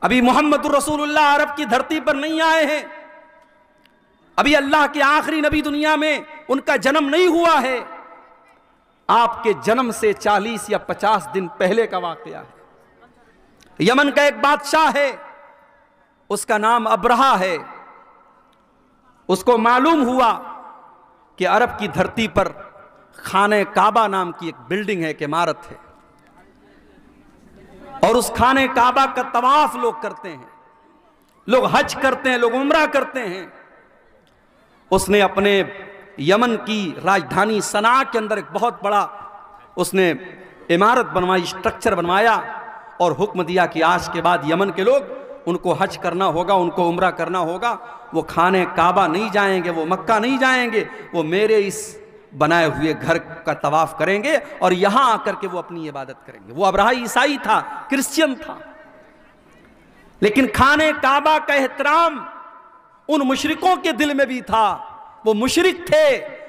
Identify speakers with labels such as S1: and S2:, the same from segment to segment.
S1: ابھی محمد رسول اللہ عرب کی دھرتی پر نہیں آئے ہیں، ابھی اللہ کے آخری نبی دنیا میں ان کا جنم نہیں ہوا ہے، آپ کے جنم سے 40 یا 50 دن پہلے کا واقعہ ہے۔ یمن کا ایک بادشاہ ہے، اس کا نام ابرہہ ہے، اس کو معلوم ہوا کہ عرب کی دھرتی پر خانہ کعبہ نام کی ایک بلڈنگ ہے، ایک عمارت ہے، اور اس خانہ کعبہ کا طواف لوگ کرتے ہیں، لوگ حج کرتے ہیں، لوگ عمرہ کرتے ہیں۔ اس نے اپنے یمن کی راجدھانی صنعاء کے اندر ایک بہت بڑا اس نے عمارت بنوائی، اسٹرکچر بنوایا، اور حکم دیا کہ آج کے بعد یمن کے لوگ ان کو حج کرنا ہوگا، ان کو عمرہ کرنا ہوگا، وہ خانہ کعبہ نہیں جائیں گے، وہ مکہ نہیں جائیں گے، وہ میرے اس بنائے ہوئے گھر کا طواف کریں گے اور یہاں آ کر کے وہ اپنی عبادت کریں گے۔ وہ ابرہہ عیسائی تھا، کرسچین تھا، لیکن خانہ کعبہ کا احترام ان مشرکوں کے دل میں بھی تھا۔ وہ مشرک تھے،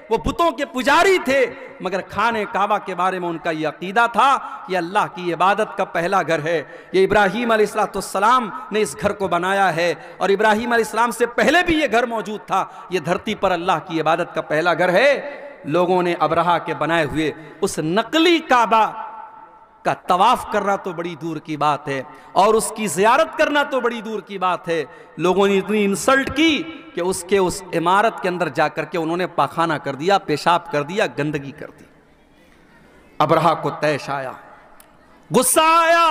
S1: وہ بتوں کے پجاری تھے، مگر خانہ کعبہ کے بارے میں ان کا یہ عقیدہ تھا کہ اللہ کی عبادت کا پہلا گھر ہے، یہ ابراہیم علیہ السلام نے اس گھر کو بنایا ہے، اور ابراہیم علیہ السلام سے پہلے بھی یہ گھر موجود تھا، یہ دھرتی پر اللہ کی عبادت کا پہلا گھر ہے۔ لوگوں نے ابرہہ کے بنائے ہوئے اس نقلی کعبہ کا طواف کرنا تو بڑی دور کی بات ہے، اور اس کی زیارت کرنا تو بڑی دور کی بات ہے۔ لوگوں نے اتنی انسلٹ کی کہ اس عمارت کے اندر جا کر کے انہوں نے پاخانہ کر دیا، پیشاب کر دیا، گندگی کر دی۔ ابرہہ کو طیش آیا، غصہ آیا،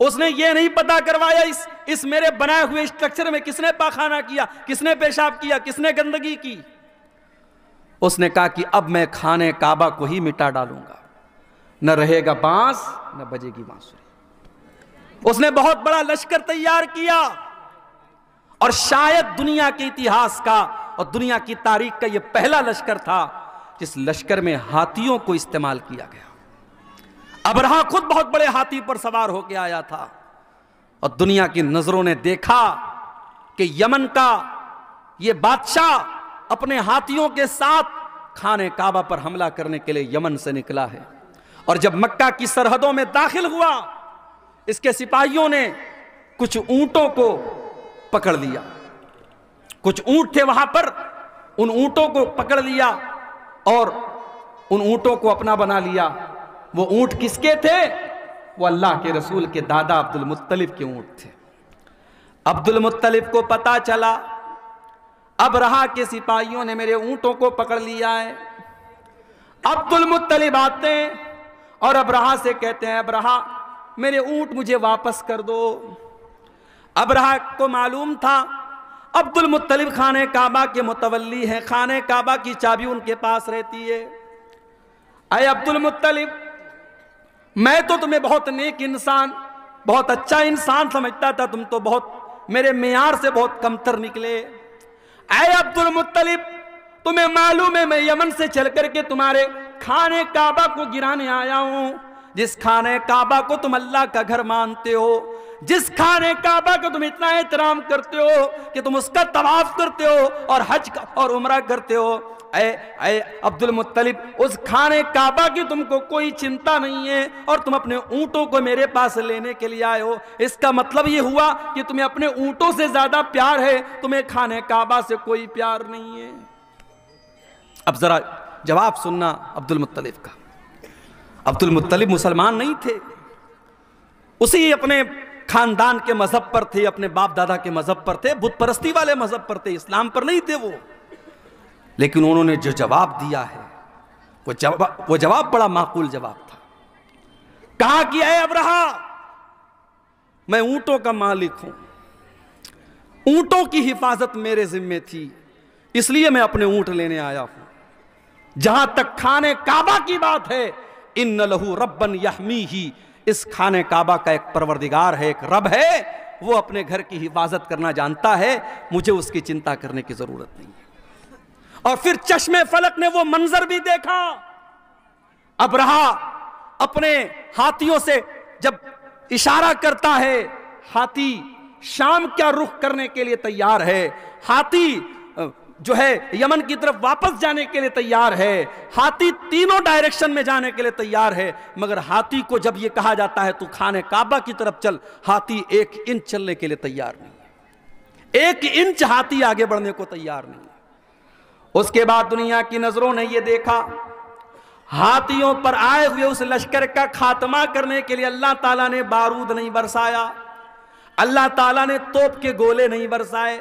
S1: اس نے یہ نہیں پتا کروایا اس میرے بنائے ہوئے اسٹرکچر میں کس نے پاخانہ کیا، کس نے پیشاب کیا، کس نے گندگی کی۔ اس نے کہا کہ اب میں خانہ کعبہ کو ہی مٹا ڈالوں گا، نہ رہے گا بانس نہ بجے گی بانسری۔ اس نے بہت بڑا لشکر تیار کیا، اور شاید دنیا کے اتہاس کا اور دنیا کی تاریخ کا یہ پہلا لشکر تھا جس لشکر میں ہاتھیوں کو استعمال کیا گیا۔ ابرہہ خود بہت بڑے ہاتھی پر سوار ہو کے آیا تھا، اور دنیا کی نظروں نے دیکھا کہ یمن کا یہ بادشاہ اپنے ہاتھیوں کے ساتھ خانہ کعبہ پر حملہ کرنے کے لیے یمن سے نکلا ہے۔ اور جب مکہ کی سرحدوں میں داخل ہوا، اس کے سپاہیوں نے کچھ اونٹوں کو پکڑ لیا، کچھ اونٹ تھے وہاں پر، ان اونٹوں کو پکڑ لیا اور ان اونٹوں کو اپنا بنا لیا۔ وہ اونٹ کس کے تھے؟ وہ اللہ کے رسول کے دادا عبد المطلب کے اونٹ تھے۔ عبد المطلب کو پتا چلا ابرہہ کے سپاہیوں نے میرے اونٹوں کو پکڑ لیا ہے۔ عبد المطلب آتے ہیں اور ابرہہ سے کہتے ہیں، ابرہہ میرے اونٹ مجھے واپس کر دو۔ ابرہہ کو معلوم تھا عبد المطلب خانہ کعبہ کے متولی ہیں، خانہ کعبہ کی چابی ان کے پاس رہتی ہے۔ اے عبد المطلب، میں تو تمہیں بہت نیک انسان، بہت اچھا انسان سمجھتا تھا، تم تو بہت میرے معیار سے بہت کمتر نکلے۔ اے عبد المطلب، تمہیں معلوم ہے میں یمن سے چل کر کے تمہارے خانہ کعبہ کو گرانے آیا ہوں، جس خانہ کعبہ کو تم اللہ کا گھر مانتے ہو، جس خانہ کعبہ کو تم اتنا احترام کرتے ہو کہ تم اس کا طواف کرتے ہو اور حج اور عمرہ کرتے ہو۔ اے عبد المطلب، اس خانہ کعبہ کی تم کو کوئی چنتا نہیں ہے، اور تم اپنے اونٹوں کو میرے پاس لینے کے لیے آئے ہو۔ اس کا مطلب یہ ہوا کہ تمہیں اپنے اونٹوں سے زیادہ پیار ہے، تمہیں خانہ کعبہ سے کوئی پیار نہیں ہے۔ اب ذرا جواب سننا عبد المطلب کا۔ عبد المطلب مسلمان نہیں تھے، اسی اپنے خاندان کے مذہب پر تھے، اپنے باپ دادا کے مذہب پر تھے، بت پرستی والے مذہب پر تھے، اسلام پر نہیں تھے وہ۔ لیکن انہوں نے جو جواب دیا ہے وہ جواب بڑا معقول جواب تھا۔ کہا کہ اے ابرہہ، میں اونٹوں کا مالک ہوں، اونٹوں کی حفاظت میرے ذمے تھی، اس لیے میں اپنے اونٹ لینے آیا ہوں۔ جہاں تک خانہ کعبہ کی بات ہے، ان لہو ربن یحمیہ، اس خانہ کعبہ کا ایک پروردگار ہے، ایک رب ہے، وہ اپنے گھر کی حفاظت کرنا جانتا ہے، مجھے اس کی چنتا کرنے کی ضرورت نہیں ہے۔ اور پھر چشم فلک نے وہ منظر بھی دیکھا، ابرہہ اپنے ہاتھیوں سے جب اشارہ کرتا ہے، ہاتھی شام کیا رخ کرنے کے لیے تیار ہے، ہاتھی جو ہے یمن کی طرف واپس جانے کے لیے تیار ہے، ہاتھی تینوں ڈائریکشن میں جانے کے لیے تیار ہے، مگر ہاتھی کو جب یہ کہا جاتا ہے تو خانہ کعبہ کی طرف چل، ہاتھی 1 انچ چلنے کے لیے تیار نہیں ہے، 1 انچ ہاتھی آگے بڑھنے کو تیار نہیں ہے۔ اس کے بعد دنیا کی نظروں نے یہ دیکھا، ہاتھیوں پر آئے ہوئے اس لشکر کا خاتمہ کرنے کے لیے اللہ تعالیٰ نے بارود نہیں برسایا، اللہ تعالیٰ نے توپ کے گولے نہیں برسائے،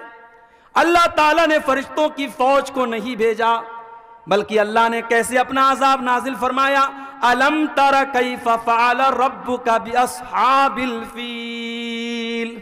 S1: اللہ تعالیٰ نے فرشتوں کی فوج کو نہیں بھیجا، بلکہ اللہ نے کیسے اپنا عذاب نازل فرمایا، أَلَمْ تَرَ كَيْفَ فَعَلَ رَبُّكَ بِأَصْحَابِ الْفِيلِ۔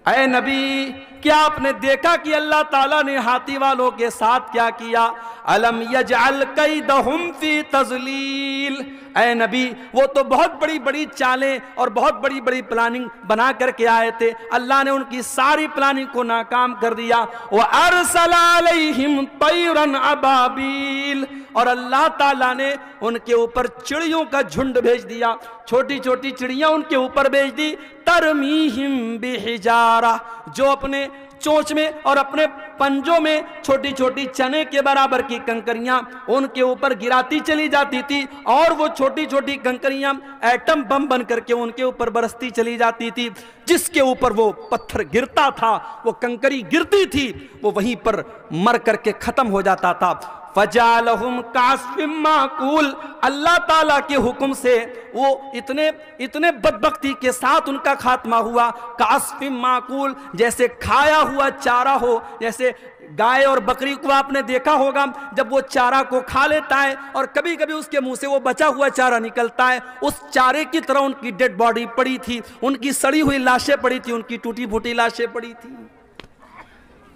S1: اے نبی، کیا آپ نے دیکھا کہ اللہ تعالیٰ نے ہاتھی والوں کے ساتھ کیا کیا؟ أَلَمْ يَجْعَلْ كَيْدَهُمْ فِي تَضْلِيلٍ۔ اے نبی، وہ تو بہت بڑی بڑی چالیں اور بہت بڑی بڑی پلاننگ بنا کر کے آئے تھے، اللہ نے ان کی ساری پلاننگ کو ناکام کر دیا۔ وَأَرْسَلَ عَلَيْهِمْ طَيْرًا أَبَابِيلَ، اور اللہ تعالیٰ نے ان کے اوپر چڑیوں کا جھنڈ بھیج دیا، چھوٹی چھوٹی چڑیاں ان کے اوپر بھیج دی، تَرْمِيهِمْ بِحِجَارَةٍ، جو اپنے چونچ میں اور اپنے پنجوں میں چھوٹی چھوٹی چنے کے برابر کی کنکریاں ان کے اوپر گراتی چلی جاتی تھی، اور وہ چھوٹی چھوٹی کنکریاں ایٹم بم بن کر کے ان کے اوپر برستی چلی جاتی تھی، جس کے اوپر وہ پتھر گرتا تھا، وہ کنکری گرتی تھی، وہ وہیں پر مر کر کے ختم ہو جاتا تھا۔ فَجَعَلَهُمْ كَعَصْفٍ مَّأْكُولٍ، اللہ تعالیٰ کے حکم سے وہ اتنے بدبختی کے ساتھ ان کا خاتمہ ہوا، كَعَصْفٍ مَّأْكُولٍ، جیسے کھایا ہوا چارہ ہو، جیسے گائے اور بکری کو آپ نے دیکھا ہوگا جب وہ چارہ کو کھا لیتا ہے اور کبھی کبھی اس کے منہ سے وہ بچا ہوا چارہ نکلتا ہے، اس چارے کی طرح ان کی ڈیڈ باڈی پڑی تھی، ان کی سڑی ہوئی لاشیں پڑی تھی، ان کی ٹوٹی پھوٹی لاشیں پڑی تھی۔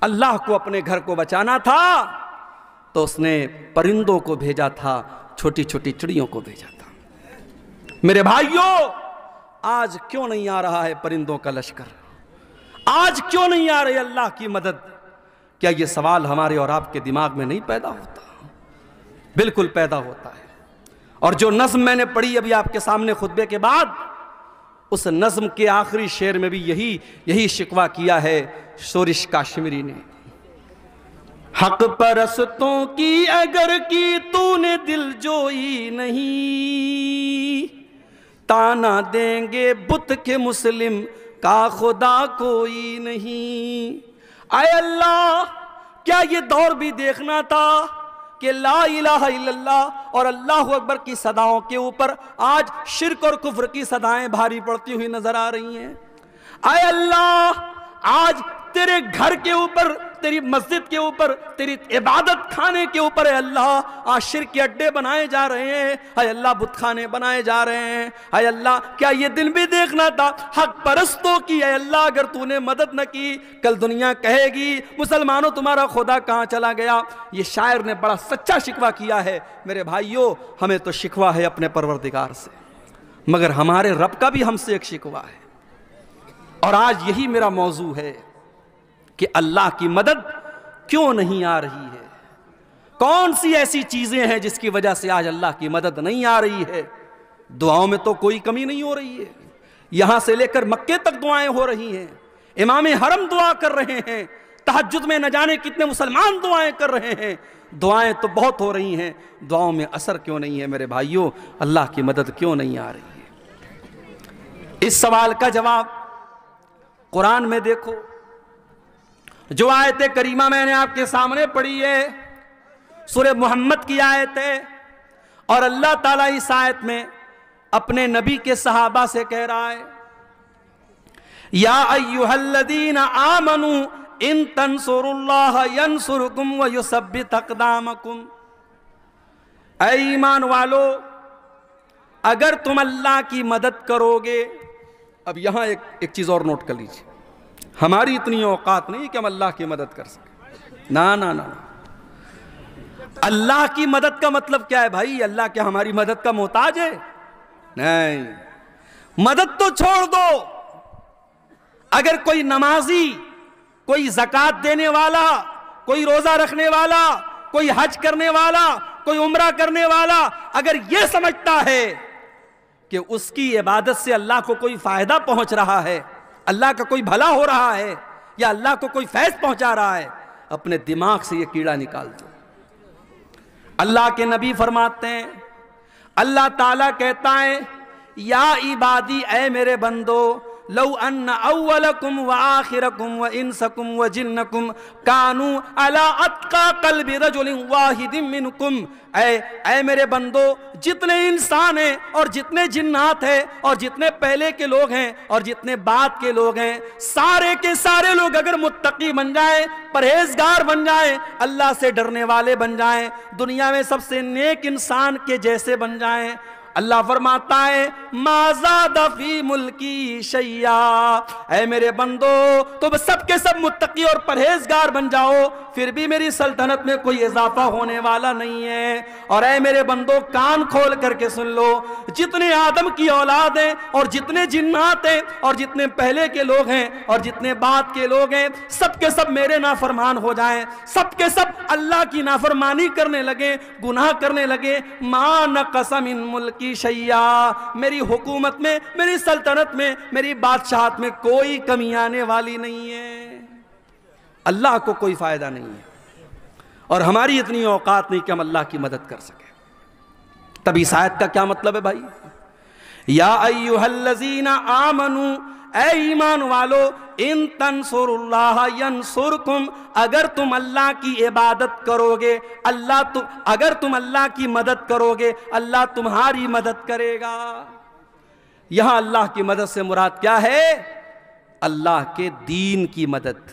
S1: اللہ کو اپنے گھر کو بچانا تھا تو اس نے پرندوں کو بھیجا تھا، چھوٹی چھوٹی چڑیوں کو بھیجا تھا۔ میرے بھائیوں، آج کیوں نہیں آ رہا ہے پرندوں کا لشکر؟ آج کیوں نہیں آ رہی اللہ کی مدد؟ کیا یہ سوال ہمارے اور آپ کے دماغ میں نہیں پیدا ہوتا؟ بالکل پیدا ہوتا ہے۔ اور جو نظم میں نے پڑھی ابھی آپ کے سامنے خطبے کے بعد، اس نظم کے آخری شعر میں بھی یہی شکوہ کیا ہے شورش کاشمیری نے، حق پرستوں کی اگر کی تو نے دل جوئی نہیں، تانا دیں گے بت کے مسلم کا خدا کوئی نہیں۔ اے اللہ، کیا یہ دور بھی دیکھنا تھا کہ لا الہ الا اللہ اور اللہ اکبر کی صداؤں کے اوپر آج شرک اور کفر کی صدائیں بھاری پڑتی ہوئی نظر آ رہی ہیں؟ اے اللہ، آج تیرے گھر کے اوپر، تیری مسجد کے اوپر، تیری عبادت خانے کے اوپر اے اللہ آج شرک کے اڈے بنائے جا رہے ہیں، اے اللہ بت خانے بنائے جا رہے ہیں۔ اے اللہ، کیا یہ دن بھی دیکھنا تھا حق پرستوں کی؟ اے اللہ، اگر تو نے مدد نہ کی، کل دنیا کہے گی مسلمانوں تمہارا خدا کہاں چلا گیا۔ یہ شاعر نے بڑا سچا شکوہ کیا ہے۔ میرے بھائیوں، ہمیں تو شکوہ ہے اپنے پروردگار سے، مگر ہمارے رب کا بھی ہم سے ایک شکوہ ہے، اور آج یہی میرا موضوع ہے کہ اللہ کی مدد کیوں نہیں آ رہی ہے؟ کون سی ایسی چیزیں ہیں جس کی وجہ سے آج اللہ کی مدد نہیں آ رہی ہے؟ دعاؤں میں تو کوئی کمی نہیں ہو رہی ہے، یہاں سے لے کر مکے تک دعائیں ہو رہی ہیں، امام حرم دعا کر رہے ہیں، تہجد میں نہ جانے کتنے مسلمان دعائیں کر رہے ہیں، دعائیں تو بہت ہو رہی ہیں، دعاؤں میں اثر کیوں نہیں ہے؟ میرے بھائیوں، اللہ کی مدد کیوں نہیں آ رہی ہے؟ اس سوال کا جواب قرآن میں دیکھو، جو آیت کریمہ میں نے آپ کے سامنے پڑھی ہے سورہ محمد کی آیت ہے، اور اللہ تعالیٰ اس آیت میں اپنے نبی کے صحابہ سے کہہ رہا ہے، یا ایھا الذین آمنوا ان تنصروا اللہ ینصرکم ویثبت اقدامکم، اے ایمان والو، اگر تم اللہ کی مدد کرو گے۔ اب یہاں ایک چیز اور نوٹ کر لیجیے، ہماری اتنی اوقات نہیں کہ ہم اللہ کی مدد کر سکیں، نا، اللہ کی مدد کا مطلب کیا ہے بھائی؟ اللہ کیا ہماری مدد کا محتاج ہے؟ نہیں، مدد تو چھوڑ دو، اگر کوئی نمازی، کوئی زکوٰۃ دینے والا، کوئی روزہ رکھنے والا، کوئی حج کرنے والا، کوئی عمرہ کرنے والا اگر یہ سمجھتا ہے کہ اس کی عبادت سے اللہ کو کوئی فائدہ پہنچ رہا ہے، اللہ کا کوئی بھلا ہو رہا ہے، یا اللہ کو کوئی فیض پہنچا رہا ہے، اپنے دماغ سے یہ کیڑا نکال دو۔ اللہ کے نبی فرماتے ہیں، اللہ تعالیٰ کہتا ہے یا عبادی، اے میرے بندو، لو ان اولکم وآخرکم وانسکم وجنکم کانوا علی اتقى قلب رجل واحد منکم، اے میرے بندو، جتنے انسان ہیں اور جتنے جنات ہیں اور جتنے پہلے کے لوگ ہیں اور جتنے بعد کے لوگ ہیں، سارے کے سارے لوگ اگر متقی بن جائیں، پرہیزگار بن جائیں، اللہ سے ڈرنے والے بن جائیں، دنیا میں سب سے نیک انسان کے جیسے بن جائیں، اللہ فرماتا ہے ما زاد فی ملکی شیئا، اے میرے بندو تم سب کے سب متقی اور پرہیزگار بن جاؤ، پھر بھی میری سلطنت میں کوئی اضافہ ہونے والا نہیں ہے۔ اور اے میرے بندو کان کھول کر کے سن لو، جتنے آدم کی اولاد ہیں اور جتنے جنات ہیں اور جتنے پہلے کے لوگ ہیں اور جتنے بعد کے لوگ ہیں، سب کے سب میرے نافرمان ہو جائیں، سب کے سب اللہ کی نافرمانی کرنے لگے، گناہ کرنے لگے، ما نقص من ملک شیعہ، میری حکومت میں، میری سلطنت میں، میری بادشاہت میں کوئی کمی آنے والی نہیں ہے۔ اللہ کو کوئی فائدہ نہیں ہے اور ہماری اتنی اوقات نہیں کہ ہم اللہ کی مدد کر سکیں۔ تب اس آیت کا کیا مطلب ہے بھائی؟ یا ایھا الذین آمنوا، اے ایمان والو، ان تنصروا اللہ ینصرکم، اگر تم اللہ کی عبادت کرو گے، اگر تم اللہ کی مدد کرو گے، اللہ تمہاری مدد کرے گا۔ یہاں اللہ کی مدد سے مراد کیا ہے؟ اللہ کے دین کی مدد،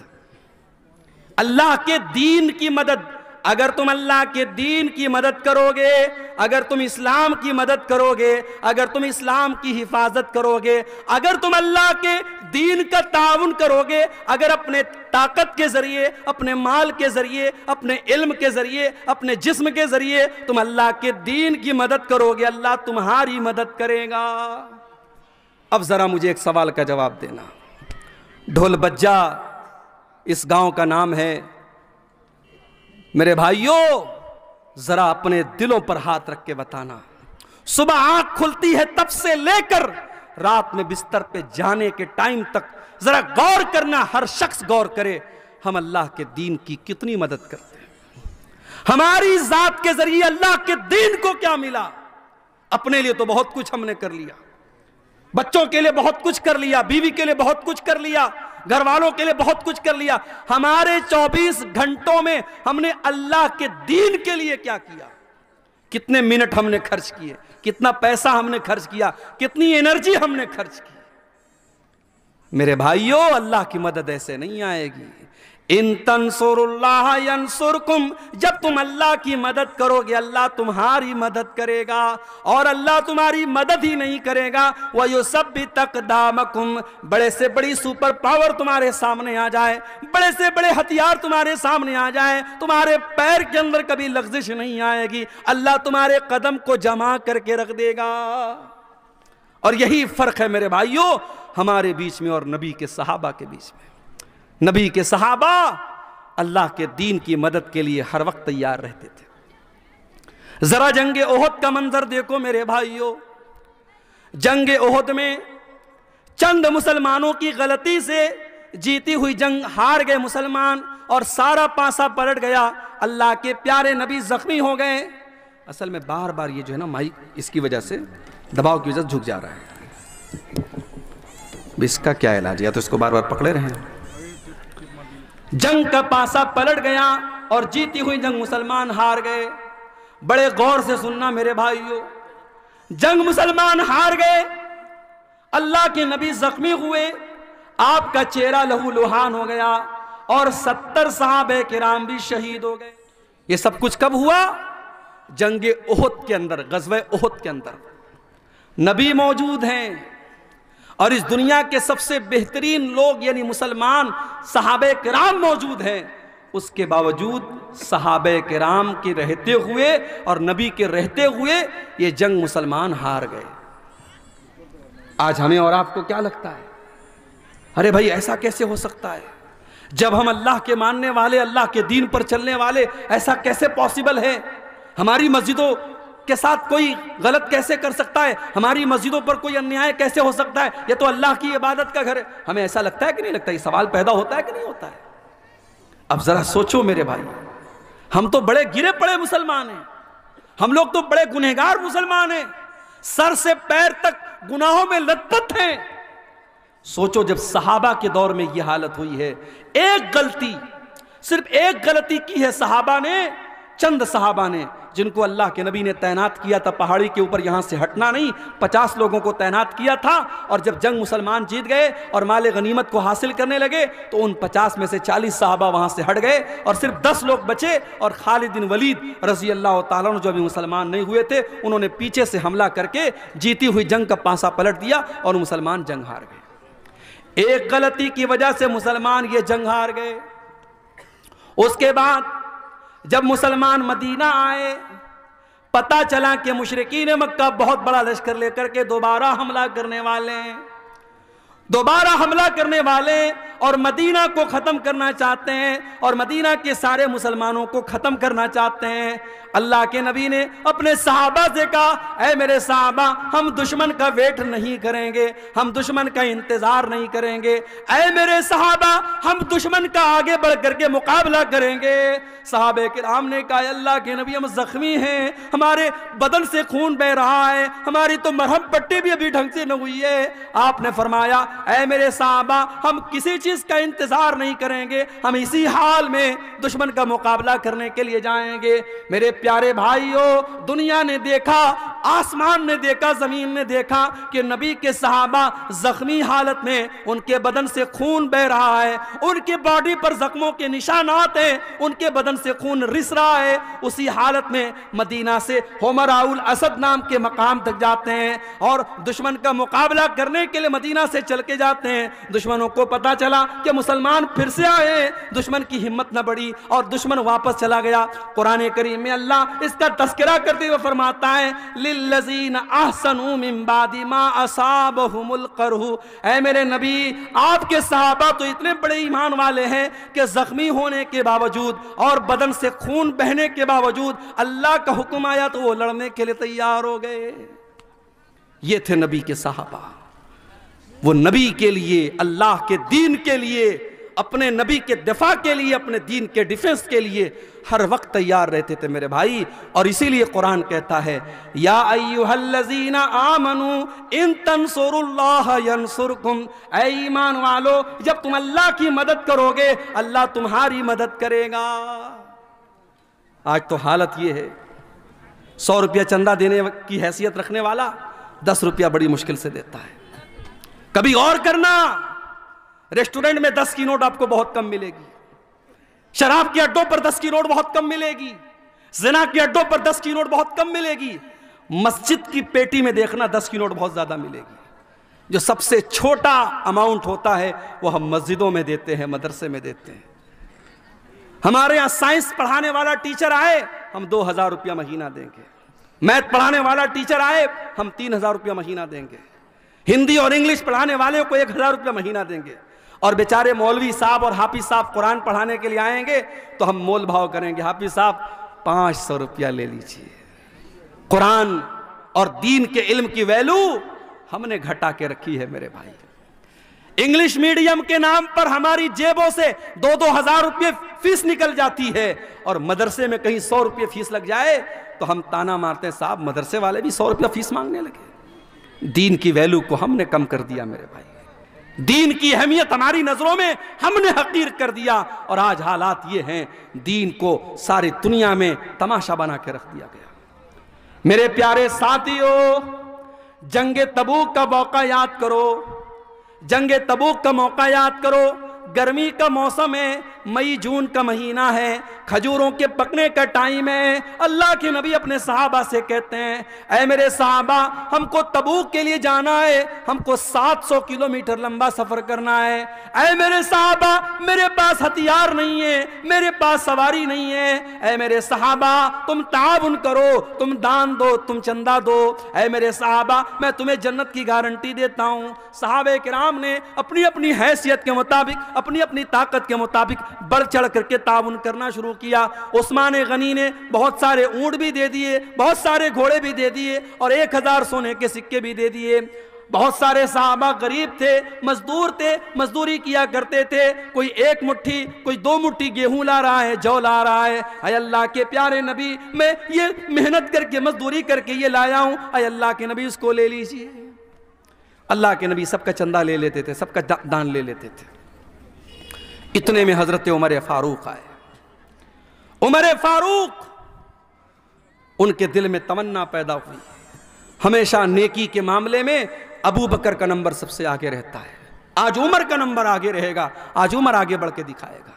S1: اللہ کے دین کی مدد۔ اگر تم اللہ کے دین کی مدد کرو گے، اگر تم اسلام کی مدد کرو گے، اگر تم اسلام کی حفاظت کرو گے، اگر تم اللہ کے دین کا تعاون کرو گے، اگر اپنے طاقت کے ذریعے، اپنے مال کے ذریعے، اپنے علم کے ذریعے، اپنے جسم کے ذریعے تم اللہ کے دین کی مدد کرو گے، اللہ تمہاری مدد کرے گا۔ اب ذرا مجھے ایک سوال کا جواب دینا۔ ڈھول بجا اس گاؤں کا نام ہے۔ میرے بھائیوں ذرا اپنے دلوں پر ہاتھ رکھ کے بتانا، صبح آنکھ کھلتی ہے تب سے لے کر رات میں بستر پہ جانے کے ٹائم تک ذرا غور کرنا، ہر شخص غور کرے، ہم اللہ کے دین کی کتنی مدد کرتے ہیں؟ ہماری ذات کے ذریعے اللہ کے دین کو کیا ملا؟ اپنے لیے تو بہت کچھ ہم نے کر لیا، بچوں کے لیے بہت کچھ کر لیا، بیوی کے لیے بہت کچھ کر لیا، گھر والوں کے لیے بہت کچھ کر لیا۔ ہمارے 24 گھنٹوں میں ہم نے اللہ کے دین کے لیے کیا کیا؟ کتنے منٹ ہم نے خرچ کیے، کتنا پیسہ ہم نے خرچ کیا، کتنی انرجی ہم نے خرچ کی؟ میرے بھائیوں اللہ کی مدد ایسے نہیں آئے گی۔ ان تنصروا اللہ ینصرکم، جب تم اللہ کی مدد کرو گے اللہ تمہاری مدد کرے گا، اور اللہ تمہاری مدد ہی نہیں کرے گا وَيُثَبِّتْ أَقْدَامَكُمْ، بڑے سے بڑی سپر پاور تمہارے سامنے آ جائے، بڑے سے بڑے ہتھیار تمہارے سامنے آ جائیں، تمہارے پیر کے اندر کبھی لغزش نہیں آئے گی، اللہ تمہارے قدم کو جمع کر کے رکھ دے گا۔ اور یہی فرق ہے میرے بھائیوں ہمارے بیچ میں اور نبی کے صحابہ کے بیچ میں۔ نبی کے صحابہ اللہ کے دین کی مدد کے لیے ہر وقت تیار رہتے تھے۔ ذرا جنگ احد کا منظر دیکھو میرے بھائیوں، جنگ احد میں چند مسلمانوں کی غلطی سے جیتی ہوئی جنگ ہار گئے مسلمان اور سارا پانسا پلٹ گیا، اللہ کے پیارے نبی زخمی ہو گئے۔ اصل میں بار بار یہ جو ہے نا مائک اس کی وجہ سے دباؤ کی وجہ سے جھک جا رہا ہے، اس کا کیا علاج ہے؟ یا تو اس کو بار بار پکڑے رہیں۔ جنگ کا پاسا پلٹ گیا اور جیتی ہوئی جنگ مسلمان ہار گئے۔ بڑے غور سے سننا میرے بھائیوں، جنگ مسلمان ہار گئے، اللہ کے نبی زخمی ہوئے، آپ کا چہرہ لہو لہان ہو گیا اور 70 صحابہ کرام بھی شہید ہو گئے۔ یہ سب کچھ کب ہوا؟ جنگ احد کے اندر، غزوہ احد کے اندر نبی موجود ہیں اور اس دنیا کے سب سے بہترین لوگ یعنی مسلمان صحابہ کرام موجود ہیں، اس کے باوجود صحابہ کرام کے رہتے ہوئے اور نبی کے رہتے ہوئے یہ جنگ مسلمان ہار گئے۔ آج ہمیں اور آپ کو کیا لگتا ہے؟ ارے بھائی ایسا کیسے ہو سکتا ہے؟ جب ہم اللہ کے ماننے والے، اللہ کے دین پر چلنے والے، ایسا کیسے پاسبل ہے؟ ہماری مسجدوں کے ساتھ کوئی غلط کیسے کر سکتا ہے؟ ہماری مسجدوں پر کوئی انیائے کیسے ہو سکتا ہے؟ یہ تو اللہ کی عبادت کا گھر ہے۔ ہمیں ایسا لگتا ہے کہ نہیں لگتا؟ یہ سوال پیدا ہوتا ہے کہ نہیں ہوتا ہے؟ اب ذرا سوچو میرے بھائی، ہم تو بڑے گرے پڑے مسلمان ہیں، ہم لوگ تو بڑے گنہگار مسلمان ہیں، سر سے پیر تک گناہوں میں لت پت ہیں۔ سوچو جب صحابہ کے دور میں یہ حالت ہوئی ہے، ایک غلطی، صرف ایک غلطی کی ہے صحابہ نے، چند صحابہ نے، جن کو اللہ کے نبی نے تعینات کیا تھا پہاڑی کے اوپر، یہاں سے ہٹنا نہیں، 50 لوگوں کو تعینات کیا تھا، اور جب جنگ مسلمان جیت گئے اور مال غنیمت کو حاصل کرنے لگے تو ان 50 میں سے 40 صحابہ وہاں سے ہٹ گئے اور صرف 10 لوگ بچے، اور خالد بن ولید رضی اللہ تعالیٰ عنہ جو ابھی مسلمان نہیں ہوئے تھے، انہوں نے پیچھے سے حملہ کر کے جیتی ہوئی جنگ کا پانسا پلٹ دیا اور مسلمان جنگ ہار گئے۔ ایک غلطی کی وجہ سے مسلمان یہ جنگ ہار گئے۔ اس کے بعد جب مسلمان مدینہ آئے، پتہ چلا کہ مشرکین مکہ بہت بڑا لشکر لے کر کے دوبارہ حملہ کرنے والے ہیں، اور مدینہ کو ختم کرنا چاہتے ہیں، اور مدینہ کے سارے مسلمانوں کو ختم کرنا چاہتے ہیں۔ اللہ کے نبی نے اپنے صحابہ سے کہا، اے میرے صحابہ، ہم دشمن کا ویٹ نہیں کریں گے، ہم دشمن کا انتظار نہیں کریں گے، اے میرے صحابہ، ہم دشمن کا آگے بڑھ کر کے مقابلہ کریں گے۔ صحابہ کرام نے کہا، اللہ کے نبی، ہم زخمی ہیں، ہمارے بدن سے خون بہ رہا ہے، ہماری تو مرہم پٹی بھی ابھی ڈھنگ سے نہ ہوئی ہے۔ آپ نے فرمایا، اے میرے صحابہ، ہم کسی چیز کا انتظار نہیں کریں گے، ہم اسی حال میں دشمن کا مقابلہ کرنے کے لیے جائیں گے۔ میرے پیارے بھائیوں، دنیا نے دیکھا، آسمان نے دیکھا، زمین نے دیکھا کہ نبی کے صحابہ زخمی حالت میں، ان کے بدن سے خون بہ رہا ہے، ان کے باڈی پر زخموں کے نشانات ہیں، ان کے بدن سے خون رس رہا ہے۔ اسی حالت میں مدینہ سے حمراء الاسد نام کے مقام تک جاتے ہیں اور دشمن کا مقابلہ کرنے کے لیے مدینہ سے چل کے جاتے ہیں۔ دشمنوں کو پتا چلا کہ مسلمان پھر سے آئے ہیں، دشمن کی ہمت نہ بڑھی اور دشمن واپس چلا گیا۔ قرآن کریم میں اللہ اس کا تذکرہ کرتے ہوئے فرماتا ہے، لِلَّذِينَ أَحْسَنُوا مِن بَعْدِ مَا أَصَابَهُمُ الْقَرْحُ۔ اے میرے نبی، آپ کے صحابہ تو اتنے بڑے ایمان والے ہیں کہ زخمی ہونے کے باوجود اور بدن سے خون بہنے کے باوجود اللہ کا حکم آیا تو وہ لڑنے کے لیے تیار ہو گئے۔ یہ تھے نبی کے صحابہ، وہ نبی کے لیے، اللہ کے دین کے لیے، اپنے نبی کے دفاع کے لیے، اپنے دین کے ڈیفنس کے لیے ہر وقت تیار رہتے تھے میرے بھائی۔ اور اسی لیے قرآن کہتا ہے، یا ایھا الذین آمنوا ان تنصروا اللہ ینصرکم۔ اے ایمان والو، جب تم اللہ کی مدد کرو گے، اللہ تمہاری مدد کرے گا۔ آج تو حالت یہ ہے، 100 روپیہ چندہ دینے کی حیثیت رکھنے والا 10 روپیہ بڑی مشکل سے دیتا ہے۔ کبھی غور کرنا، ریسٹورنٹ میں 10 کی نوٹ آپ کو بہت کم ملے گی، شراب کے اڈوں پر 10 کی نوٹ بہت کم ملے گی، زنا کے اڈوں پر 10 کی نوٹ بہت کم ملے گی، مسجد کی پیٹی میں دیکھنا 10 کی نوٹ بہت زیادہ ملے گی۔ جو سب سے چھوٹا اماؤنٹ ہوتا ہے وہ ہم مسجدوں میں دیتے ہیں، مدرسے میں دیتے ہیں۔ ہمارے یہاں سائنس پڑھانے والا ٹیچر آئے، ہم 2000 روپیہ مہینہ دیں گے۔ میتھ پڑھانے والا ٹیچر آئے، ہم 3000 روپیہ مہینہ دیں گے۔ ہندی اور انگلش پڑھانے والے کو 1000 روپیہ مہینہ دیں گے۔ اور بیچارے مولوی صاحب اور حافظ صاحب قرآن پڑھانے کے لیے آئیں گے تو ہم مول بھاؤ کریں گے، حافظ صاحب 500 روپیہ لے لیجئے۔ قرآن اور دین کے علم کی ویلو ہم نے گھٹا کے رکھی ہے میرے بھائی۔ انگلش میڈیم کے نام پر ہماری جیبوں سے 2-2 ہزار روپے فیس نکل جاتی ہے، اور مدرسے میں کہیں 100 روپے فیس لگ جائے تو ہم تانا مارتے ہیں، صاحب مدرسے والے بھی 100 روپیہ فیس مانگنے لگے۔ دین کی ویلو کو ہم نے کم کر دیا میرے بھائی، دین کی اہمیت ہماری نظروں میں ہم نے حقیر کر دیا، اور آج حالات یہ ہیں، دین کو ساری دنیا میں تماشا بنا کے رکھ دیا گیا۔ میرے پیارے ساتھیو، جنگ تبوک کا موقع یاد کرو، جنگ تبوک کا موقع یاد کرو۔ گرمی کا موسم ہے، مئی جون کا مہینہ ہے، کھجوروں کے پکنے کا ٹائم ہے۔ اللہ کے نبی اپنے صحابہ سے کہتے ہیں، اے میرے صحابہ، ہم کو تبوک کے لیے جانا ہے، ہم کو 700 کلومیٹر لمبا سفر کرنا ہے۔ اے میرے صحابہ، میرے پاس ہتھیار نہیں ہے، میرے پاس سواری نہیں ہے۔ اے میرے صحابہ، تم تعاون کرو، تم دان دو، تم چندہ دو۔ اے میرے صحابہ، میں تمہیں جنت کی گارنٹی دیتا ہوں۔ صحابہ کرام نے اپنی اپنی حیثیت کے مطابق، اپنی اپنی طاقت کے مطابق بڑھ چڑھ کر کے تعاون کرنا شروع کیا۔ عثمان غنی نے بہت سارے اونٹ بھی دے دیے، بہت سارے گھوڑے بھی دے دیے، اور 1000 سونے کے سکے بھی دے دیے۔ بہت سارے صحابہ غریب تھے، مزدور تھے، مزدوری کیا کرتے تھے، کوئی ایک مٹھی کوئی دو مٹھی گیہوں لا رہا ہے، جو لا رہا ہے، اے اللہ کے پیارے نبی میں یہ محنت کر کے مزدوری کر کے یہ لایا ہوں، اے اللہ کے نبی اس کو لے لیجئے۔ اللہ کے نبی سب کا چندہ لے لیتے تھے، سب کا دان لے لیتے تھے۔ اتنے میں حضرت عمر فاروق آئے۔ عمر فاروق، ان کے دل میں تمنا پیدا ہوئی، ہمیشہ نیکی کے معاملے میں ابو بکر کا نمبر سب سے آگے رہتا ہے، آج عمر کا نمبر آگے رہے گا، آج عمر آگے بڑھ کے دکھائے گا۔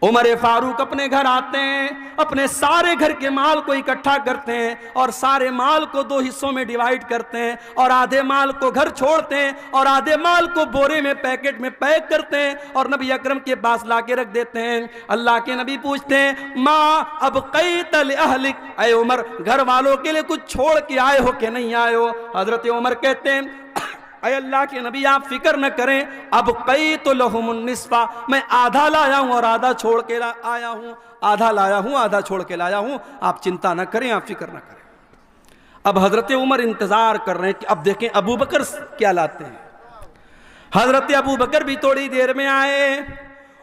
S1: عمر فاروق اپنے گھر آتے ہیں، اپنے سارے گھر کے مال کو اکٹھا کرتے ہیں اور سارے مال کو دو حصوں میں ڈیوائیڈ کرتے ہیں، اور آدھے مال کو گھر چھوڑتے ہیں اور آدھے مال کو بورے میں پیکٹ میں پیک کرتے ہیں اور نبی اکرم کے پاس لا کے رکھ دیتے ہیں۔ اللہ کے نبی پوچھتے ہیں، ماں ابقیت لأہلک، اے عمر گھر والوں کے لیے کچھ چھوڑ کے آئے ہو کہ نہیں آئے ہو؟ حضرت عمر کہتے ہیں، اے اللہ کے نبی آپ فکر نہ کریں، ابقیت لہم النصف، میں آدھا لایا ہوں اور آدھا چھوڑ کے آیا ہوں، آدھا لایا ہوں آدھا چھوڑ کے لایا ہوں، آپ چنتا نہ کریں، آپ فکر نہ کریں۔ اب حضرت عمر انتظار کر رہے ہیں کہ اب دیکھیں ابو بکر کیا لاتے ہیں۔ حضرت ابو بکر بھی تھوڑی دیر میں آئے،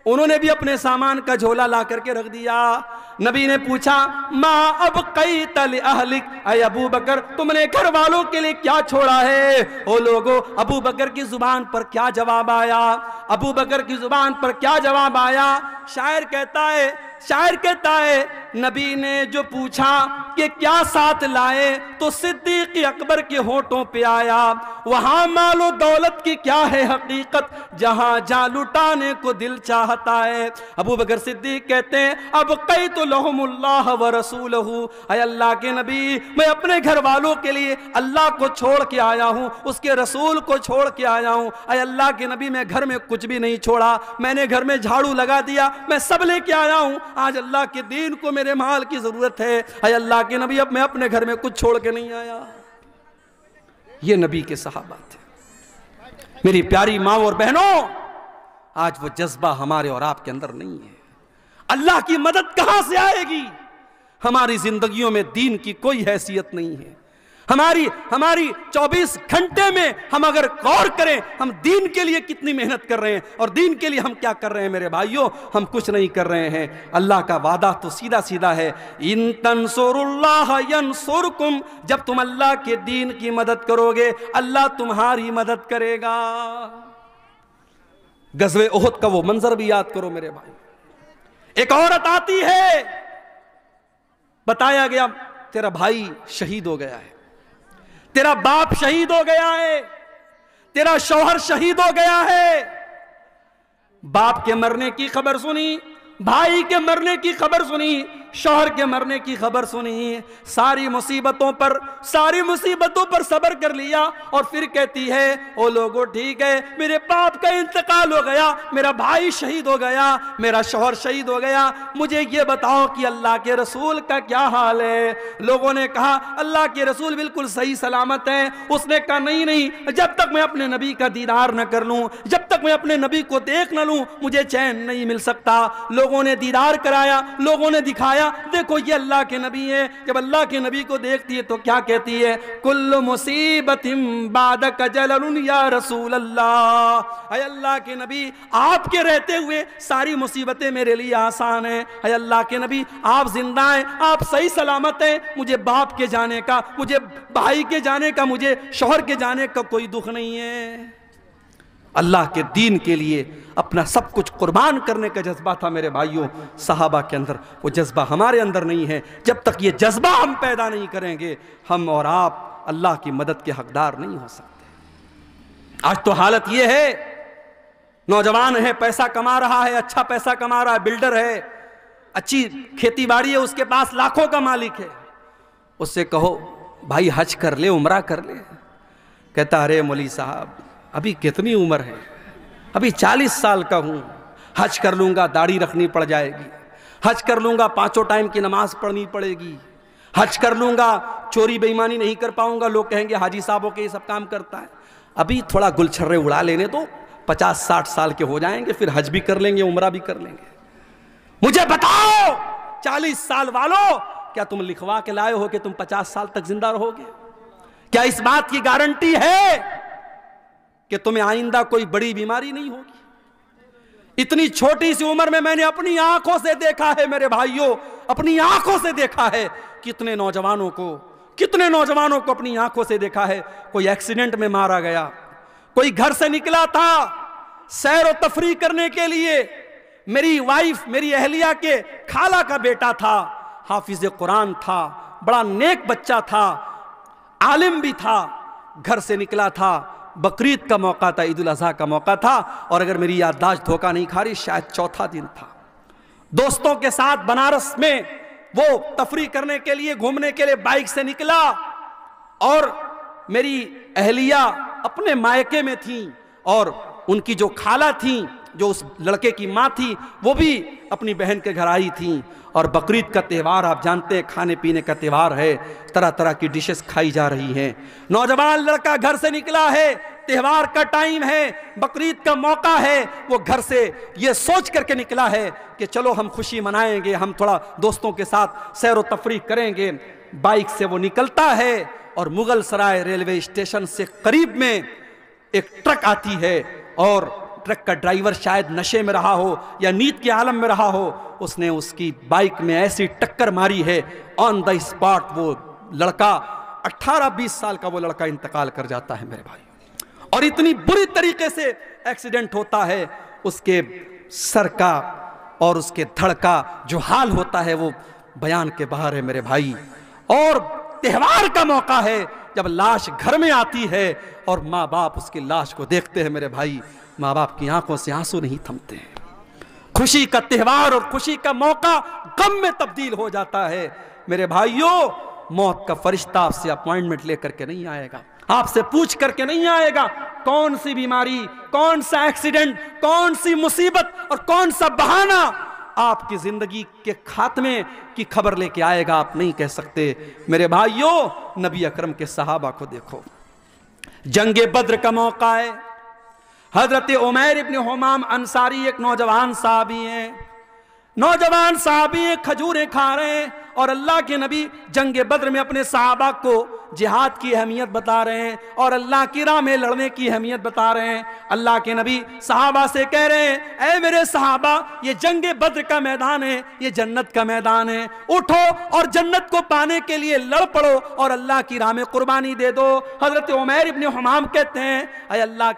S1: انہوں نے بھی اپنے سامان کا جھولا لا کر کے رکھ دیا۔ نبی نے پوچھا، ما ابقیت لأہلک، اے ابو بکر تم نے گھر والوں کے لیے کیا چھوڑا ہے؟ او لوگو، ابو بکر کی زبان پر کیا جواب آیا؟ ابو بکر کی زبان پر کیا جواب آیا؟ شاعر کہتا ہے نبی نے جو پوچھا کہ کیا ساتھ لائے تو صدیق اکبر کے ہونٹوں پہ آیا، وہاں مال و دولت کی کیا ہے حقیقت، جہاں جا لٹانے کو دل چاہتا ہے۔ ابو بکر صدیق کہتے ہیں، ابقیت لہم اللہ ورسولہ، اے اللہ کے نبی میں اپنے گھر والوں کے لیے اللہ کو چھوڑ کے آیا ہوں، اس کے رسول کو چھوڑ کے آیا ہوں۔ اے اللہ کے نبی میں گھر میں کچھ بھی نہیں چھوڑا، میں نے گھر میں جھاڑو لگا دیا، میں سب لے کے آیا ہوں، آج اللہ کے دین کو میرے مال کی ضرورت ہے۔ اے اللہ کے نبی اب میں اپنے گھر میں کچھ چھوڑ کے نہیں آیا۔ یہ نبی کے صحابہ تھے۔ میری پیاری ماں اور بہنوں، آج وہ جذبہ ہمارے اور آپ کے اندر نہیں ہے۔ اللہ کی مدد کہاں سے آئے گی؟ ہماری زندگیوں میں دین کی کوئی حیثیت نہیں ہے۔ ہماری 24 گھنٹے میں ہم اگر غور کریں ہم دین کے لیے کتنی محنت کر رہے ہیں اور دین کے لیے ہم کیا کر رہے ہیں میرے بھائیوں، ہم کچھ نہیں کر رہے ہیں۔ اللہ کا وعدہ تو سیدھا سیدھا ہے، ان تنصروا اللہ ینصرکم، جب تم اللہ کے دین کی مدد کرو گے اللہ تمہاری مدد کرے گا۔ غزوہ احد کا وہ منظر بھی یاد کرو میرے بھائی، ایک عورت آتی ہے، بتایا گیا تیرا بھائی شہید ہو گیا ہے، تیرا باپ شہید ہو گیا ہے، تیرا شوہر شہید ہو گیا ہے۔ باپ کے مرنے کی خبر سنی، بھائی کے مرنے کی خبر سنی، شوہر کے مرنے کی خبر سنی، ساری مصیبتوں پر صبر کر لیا، اور پھر کہتی ہے، او لوگو ٹھیک ہے میرے باپ کا انتقال ہو گیا، میرا بھائی شہید ہو گیا، میرا شوہر شہید ہو گیا، مجھے یہ بتاؤ کہ اللہ کے رسول کا کیا حال ہے؟ لوگوں نے کہا اللہ کے رسول بالکل صحیح سلامت ہیں۔ اس نے کہا نہیں، جب تک میں اپنے نبی کا دیدار نہ کر لوں، جب تک میں اپنے نبی کو دیکھ نہ لوں مجھے چین نہیں مل سکتا۔ لوگوں نے دیدار کرایا، لوگوں نے دکھایا، دیکھو یہ اللہ کے نبی ہیں۔ جب اللہ کے نبی کو دیکھتی ہے تو کیا کہتی ہے؟ کل مصیبت بعدک جلل یا رسول اللہ، اے اللہ کے نبی آپ کے رہتے ہوئے ساری مصیبتیں میرے لیے آسان ہیں۔ اے اللہ کے نبی آپ زندہ ہیں، آپ صحیح سلامت ہیں، مجھے باپ کے جانے کا، مجھے بھائی کے جانے کا، مجھے شوہر کے جانے کا کوئی دکھ نہیں ہے۔ اللہ کے دین کے لیے اپنا سب کچھ قربان کرنے کا جذبہ تھا میرے بھائیوں صحابہ کے اندر، وہ جذبہ ہمارے اندر نہیں ہے۔ جب تک یہ جذبہ ہم پیدا نہیں کریں گے ہم اور آپ اللہ کی مدد کے حقدار نہیں ہو سکتے۔ آج تو حالت یہ ہے، نوجوان ہے، پیسہ کما رہا ہے، اچھا پیسہ کما رہا ہے، بلڈر ہے، اچھی کھیتی باڑی ہے، اس کے پاس لاکھوں کا مالک ہے، اس سے کہو بھائی حج کر لے، عمرہ کر لے، کہتا ارے مولوی صاحب ابھی کتنی عمر ہے، ابھی 40 سال کا ہوں، حج کر لوں گا داڑھی رکھنی پڑ جائے گی، حج کر لوں گا 5 ٹائم کی نماز پڑھنی پڑے گی، حج کر لوں گا چوری بے ایمانی نہیں کر پاؤں گا، لوگ کہیں گے حاجی صاحبوں کے یہ سب کام کرتا ہے، ابھی تھوڑا گل چھرے اڑا لینے تو 50-60 سال کے ہو جائیں گے، پھر حج بھی کر لیں گے، عمرہ بھی کر لیں گے۔ مجھے بتاؤ 40 سال والوں، کیا تم لکھوا کے لائے ہو کہ تم 50 سال تک زندہ رہو گے؟ کیا اس بات کی گارنٹی ہے کہ تمہیں آئندہ کوئی بڑی بیماری نہیں ہوگی۔ اتنی چھوٹی سی عمر میں نے اپنی آنکھوں سے دیکھا ہے میرے بھائیوں، اپنی آنکھوں سے دیکھا ہے کتنے نوجوانوں کو اپنی آنکھوں سے دیکھا ہے، کوئی ایکسیڈنٹ میں مارا گیا، کوئی گھر سے نکلا تھا سیر و تفریح کرنے کے لیے، میری وائف، میری اہلیہ کے خالہ کا بیٹا تھا، حافظ قرآن تھا، بڑا نیک بچہ تھا، عالم بھی تھا، گھر سے نکلا تھا، بقرعید کا موقع تھا، عید الاضحیٰ کا موقع تھا، اور اگر میری یادداشت دھوکہ نہیں کھا رہی شاید چوتھا دن تھا، دوستوں کے ساتھ بنارس میں وہ تفریح کرنے کے لیے، گھومنے کے لیے بائک سے نکلا، اور میری اہلیہ اپنے مائکے میں تھیں، اور ان کی جو خالہ تھیں، جو اس لڑکے کی ماں تھی، وہ بھی اپنی بہن کے گھر آئی تھیں، اور بقرعید کا تہوار آپ جانتے ہیں کھانے پینے کا تہوار ہے، طرح طرح کی ڈشز کھائی جا رہی ہیں، نوجوان لڑکا گھر سے نکلا ہے، تہوار کا ٹائم ہے، بقرعید کا موقع ہے، وہ گھر سے یہ سوچ کر کے نکلا ہے کہ چلو ہم خوشی منائیں گے، ہم تھوڑا دوستوں کے ساتھ سیر و تفریح کریں گے، بائک سے وہ نکلتا ہے، اور مغل سرائے ریلوے اسٹیشن سے قریب میں ایک ٹرک آتی ہے، اور ٹرک کا ڈرائیور شاید نشے میں رہا ہو یا نیند کے عالم میں رہا ہو، اس نے اس کی بائک میں ایسی ٹکر ماری ہے، آن دا اسپاٹ وہ لڑکا 18-20 سال کا وہ لڑکا انتقال کر جاتا ہے میرے بھائی، اور اتنی بری طریقے سے ایکسیڈنٹ ہوتا ہے، اس کے سر کا اور اس کے دھڑ کا جو حال ہوتا ہے وہ بیان کے باہر ہے میرے بھائی، اور تہوار کا موقع ہے، جب لاش گھر میں آتی ہے اور ماں باپ اس کی لاش کو دیکھتے ہیں میرے بھائی، ماں باپ کی آنکھوں سے آنسو نہیں تھمتے ہیں، خوشی کا تہوار اور خوشی کا موقع غم میں تبدیل ہو جاتا ہے میرے بھائیوں۔ موت کا فرشتہ آپ سے اپوائنٹمنٹ لے کر کے نہیں آئے گا، آپ سے پوچھ کر کے نہیں آئے گا کون سی بیماری، کون سا ایکسیڈنٹ، کون سی مصیبت اور کون سا بہانہ آپ کی زندگی کے خاتمے کی خبر لے کے آئے گا، آپ نہیں کہہ سکتے میرے بھائیوں۔ نبی اکرم کے صحابہ کو دیکھو، جنگ بدر کا موقع ہے، حضرت عمیر ابن حمام انصاری ایک نوجوان صحابی ہیں، کھجوریں کھا رہے ہیں، اور اللہ کے نبی جنگ بدر میں اپنے صحابہ کو جہاد کی اہمیت بتا رہے ہیں اور اللہ کی راہ میں لڑنے کی اہمیت بتا رہے ہیں۔ اللہ کے نبی صحابہ سے کہہ رہے ہیں، اے میرے صحابہ، یہ جنگ بدر کا میدان ہے، یہ جنت کا میدان ہے، اٹھو اور جنت کو پانے کے لیے لڑ پڑو اور اللہ کی راہ میں قربانی دے دو۔ حضرت عمیر ابن حمام کہتے ہیں، اے اللہ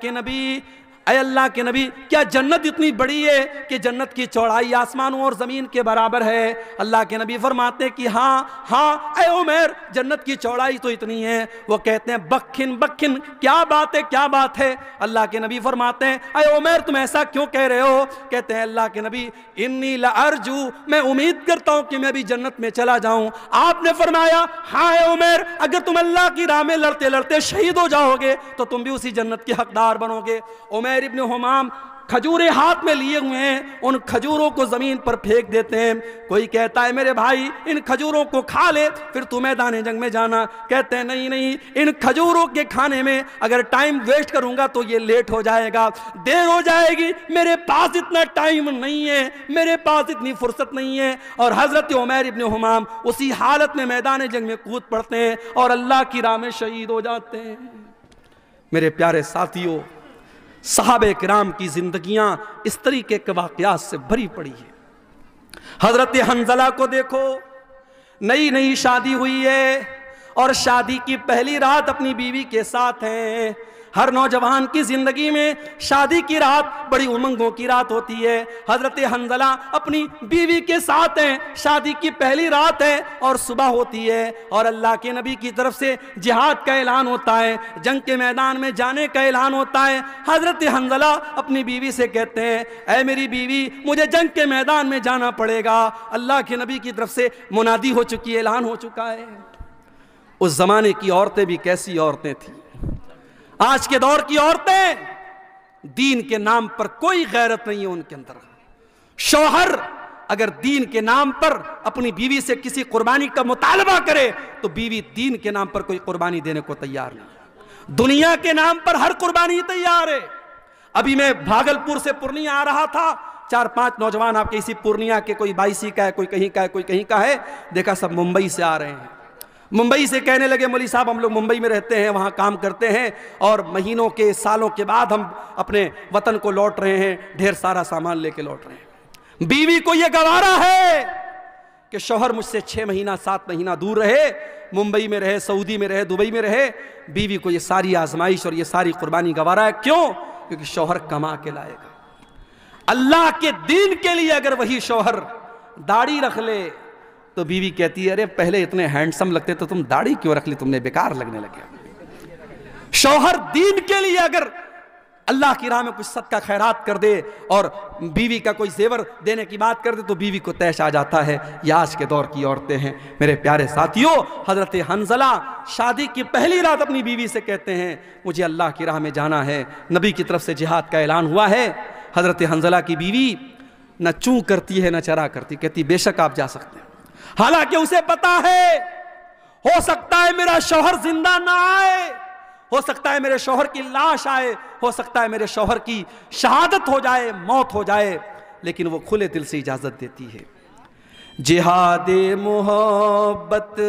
S1: کے نبی، کیا جنت اتنی بڑی ہے کہ جنت کی چوڑائی آسمانوں اور زمین کے برابر ہے؟ اللہ کے نبی فرماتے ہیں کہ ہاں اے عمیر، جنت کی چوڑائی تو اتنی ہے۔ وہ کہتے ہیں بکھن کیا بات ہے؟ اللہ کے نبی فرماتے ہیں، اے عمیر تم ایسا کیوں کہہ رہے ہو؟ کہتے ہیں اللہ کے نبی، انی لارجو، میں امید کرتا ہوں کہ میں بھی جنت میں چلا جاؤں۔ آپ نے فرمایا، ہاں اے عمیر، اگر تم اللہ کی راہ میں لڑتے لڑتے شہید ہو جاؤ گے تو تم بھی اسی جنت کے حقدار بنو گے۔ عمیر ابن حمام کھجوریں ہاتھ میں لیے ہوئے ہیں، ان کھجوروں کو زمین پر پھینک دیتے ہیں۔ کوئی کہتا ہے میرے بھائی ان کھجوروں کو کھا لے پھر تو میدان جنگ میں جانا۔ کہتے ہیں نہیں، ان کھجوروں کے کھانے میں اگر ٹائم ویسٹ کروں گا تو یہ لیٹ ہو جائے گا، دیر ہو جائے گی، میرے پاس اتنا ٹائم نہیں ہے، میرے پاس اتنی فرصت نہیں ہے۔ اور حضرت عمیر ابن حمام اسی حالت میں میدان جنگ میں کود پڑتے ہیں اور اللہ کی راہ میں شہید ہو جاتے ہیں۔ میرے پیارے ساتھیوں، صحابہ کرام کی زندگیاں اس طریقے کے واقعات سے بھری پڑی ہے۔ حضرت حنظلہ کو دیکھو، نئی شادی ہوئی ہے اور شادی کی پہلی رات اپنی بیوی کے ساتھ ہیں۔ ہر نوجوان کی زندگی میں شادی کی رات بڑی امنگوں کی رات ہوتی ہے۔ حضرت حنظلہ اپنی بیوی کے ساتھ ہیں، شادی کی پہلی رات ہے اور صبح ہوتی ہے اور اللہ کے نبی کی طرف سے جہاد کا اعلان ہوتا ہے، جنگ کے میدان میں جانے کا اعلان ہوتا ہے۔ حضرت حنظلہ اپنی بیوی سے کہتے ہیں، اے میری بیوی، مجھے جنگ کے میدان میں جانا پڑے گا۔ اللہ کے نبی کی طرف سے منادی ہو چکی ہے، اعلان ہو چکا ہے۔ اس زمانے کی عورتیں بھی کیسی عورتیں تھیں؟ آج کے دور کی عورتیں، دین کے نام پر کوئی غیرت نہیں ہے ان کے اندر۔ شوہر اگر دین کے نام پر اپنی بیوی سے کسی قربانی کا مطالبہ کرے تو بیوی دین کے نام پر کوئی قربانی دینے کو تیار نہیں، دنیا کے نام پر ہر قربانی تیار ہے۔ ابھی میں بھاگلپور سے پورنیہ آ رہا تھا، 4-5 نوجوان آپ کے اسی پورنیہ کے، کوئی 22 کا ہے، کوئی کہیں کا ہے، کوئی کہیں کا ہے، دیکھا سب ممبئی سے آ رہے ہیں۔ ممبئی سے کہنے لگے مولوی صاحب ہم لوگ ممبئی میں رہتے ہیں، وہاں کام کرتے ہیں اور مہینوں کے سالوں کے بعد ہم اپنے وطن کو لوٹ رہے ہیں، ڈھیر سارا سامان لے کے لوٹ رہے ہیں۔ بیوی کو یہ گوارا ہے کہ شوہر مجھ سے 6 مہینہ 7 مہینہ دور رہے، ممبئی میں رہے، سعودی میں رہے، دبئی میں رہے، بیوی کو یہ ساری آزمائش اور یہ ساری قربانی گوارا ہے۔ کیوں؟ کیونکہ شوہر کما کے لائے گا۔ اللہ کے دین کے لیے اگر وہی شوہر داڑھی رکھ لے تو بیوی کہتی ہے ارے پہلے اتنے ہینڈسم لگتے تو تم داڑھی کیوں رکھ لی، تم نے بیکار لگنے لگے۔ شوہر دین کے لیے اگر اللہ کی راہ میں کچھ صدقہ خیرات کر دے اور بیوی کا کوئی زیور دینے کی بات کر دے تو بیوی کو تیش آ جاتا ہے۔ یہ آج کے دور کی عورتیں ہیں۔ میرے پیارے ساتھیوں، حضرت حنظلہ شادی کی پہلی رات اپنی بیوی سے کہتے ہیں مجھے اللہ کی راہ میں جانا ہے، نبی کی طرف سے جہاد کا اعلان ہوا ہے۔ حضرت حنظلہ کی بیوی نہ چوں کرتی ہے نہ چرا کرتی، کہتی بے شک آپ جا سکتے ہیں، حالانکہ اسے پتا ہے ہو سکتا ہے میرا شوہر زندہ نہ آئے، ہو سکتا ہے میرے شوہر کی لاش آئے، ہو سکتا ہے میرے شوہر کی شہادت ہو جائے، موت ہو جائے، لیکن وہ کھلے دل سے اجازت دیتی ہے۔ جہاد محبت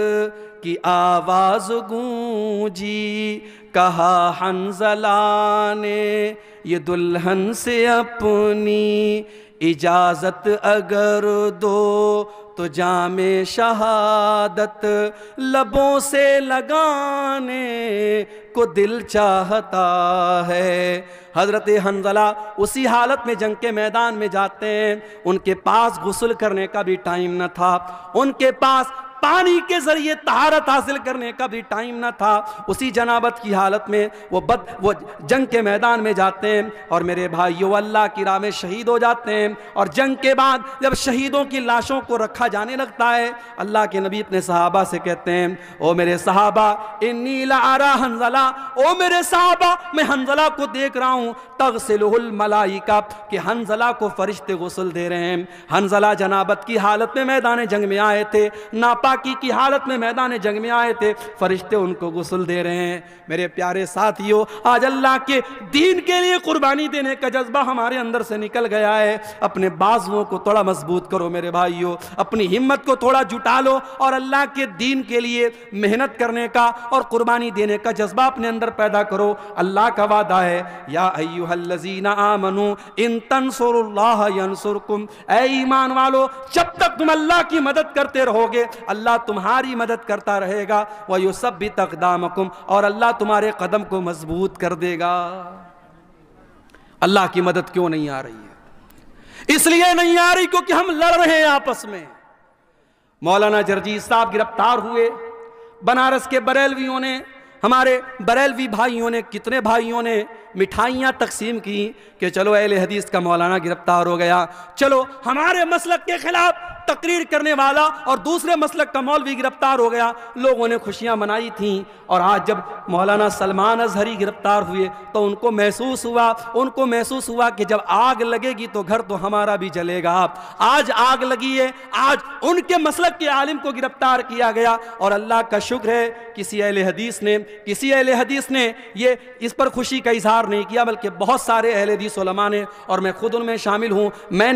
S1: کی آواز گونجی، کہا حنظلہ نے یہ دلہن سے اپنی اجازت اگر دو تو جام شہادت لبوں سے لگانے کو دل چاہتا ہے۔ حضرت حنظلہ اسی حالت میں جنگ کے میدان میں جاتے ہیں، ان کے پاس غسل کرنے کا بھی ٹائم نہ تھا، ان کے پاس پانی کے ذریعے طہارت حاصل کرنے کا بھی ٹائم نہ تھا۔ اسی جنابت کی حالت میں وہ جنگ کے میدان میں جاتے ہیں اور میرے بھائیو اللہ کی راہ میں شہید ہو جاتے ہیں۔ اور جنگ کے بعد جب شہیدوں کی لاشوں کو رکھا جانے لگتا ہے، اللہ کے نبی اپنے صحابہ سے کہتے ہیں او میرے صحابہ انی لارا حنظلہ، او میرے صحابہ میں حنظلہ کو دیکھ رہا ہوں تغسلہ الملائکہ، کہ حنظلہ کو فرشتے غسل دے رہے ہیں۔ حنظلہ جنابت کی حالت میں میدان جنگ میں آئے تھے، ناپاکی کی حالت میں میدان جنگ میں آئے تھے، فرشتے ان کو غسل دے رہے ہیں۔ میرے پیارے ساتھیوں، آج اللہ کے دین کے لیے قربانی دینے کا جذبہ ہمارے اندر سے نکل گیا ہے۔ اپنے بازوؤں کو تھوڑا مضبوط کرو میرے بھائیوں، اپنی ہمت کو تھوڑا جٹا لو اور اللہ کے دین کے لیے محنت کرنے کا اور قربانی دینے کا جذبہ اپنے اندر پیدا کرو۔ اللہ کا وعدہ ہے یا ایھا الذین آمنوا ان تنصروا اللہ ینصرکم، اے ایمان والو جب تک تم اللہ کی مدد کرتے رہو گے اللہ تمہاری مدد کرتا رہے گا، وَيُثَبِّتْ أَقْدَامَكُمْ، اور اللہ تمہارے قدم کو مضبوط کر دے گا۔ اللہ کی مدد کیوں نہیں آ رہی ہے؟ اس لیے نہیں آ رہی کیونکہ ہم لڑ رہے ہیں آپس میں۔ مولانا جرجیز صاحب گرفتار ہوئے، بنارس کے بریلویوں نے، ہمارے بریلوی بھائیوں نے، کتنے بھائیوں نے مٹھائیاں تقسیم کی کہ چلو اہل حدیث کا مولانا گرفتار ہو گیا، چلو ہمارے مسلک کے خلاف تقریر کرنے والا اور دوسرے مسلک کا مولوی گرفتار ہو گیا۔ لوگوں نے خوشیاں منائی تھیں، اور آج جب مولانا سلمان اظہری گرفتار ہوئے تو ان کو محسوس ہوا کہ جب آگ لگے گی تو گھر تو ہمارا بھی جلے گا۔ آج آگ لگی ہے، آج ان کے مسلک کے عالم کو گرفتار کیا گیا، اور اللہ کا شکر ہے کسی اہل حدیث نے یہ اس پر خوشی کا اظہار نہیں کیا، بلکہ بہت سارے اہل حدیث علماء نے، اور میں خود ان میں شامل ہوں، میں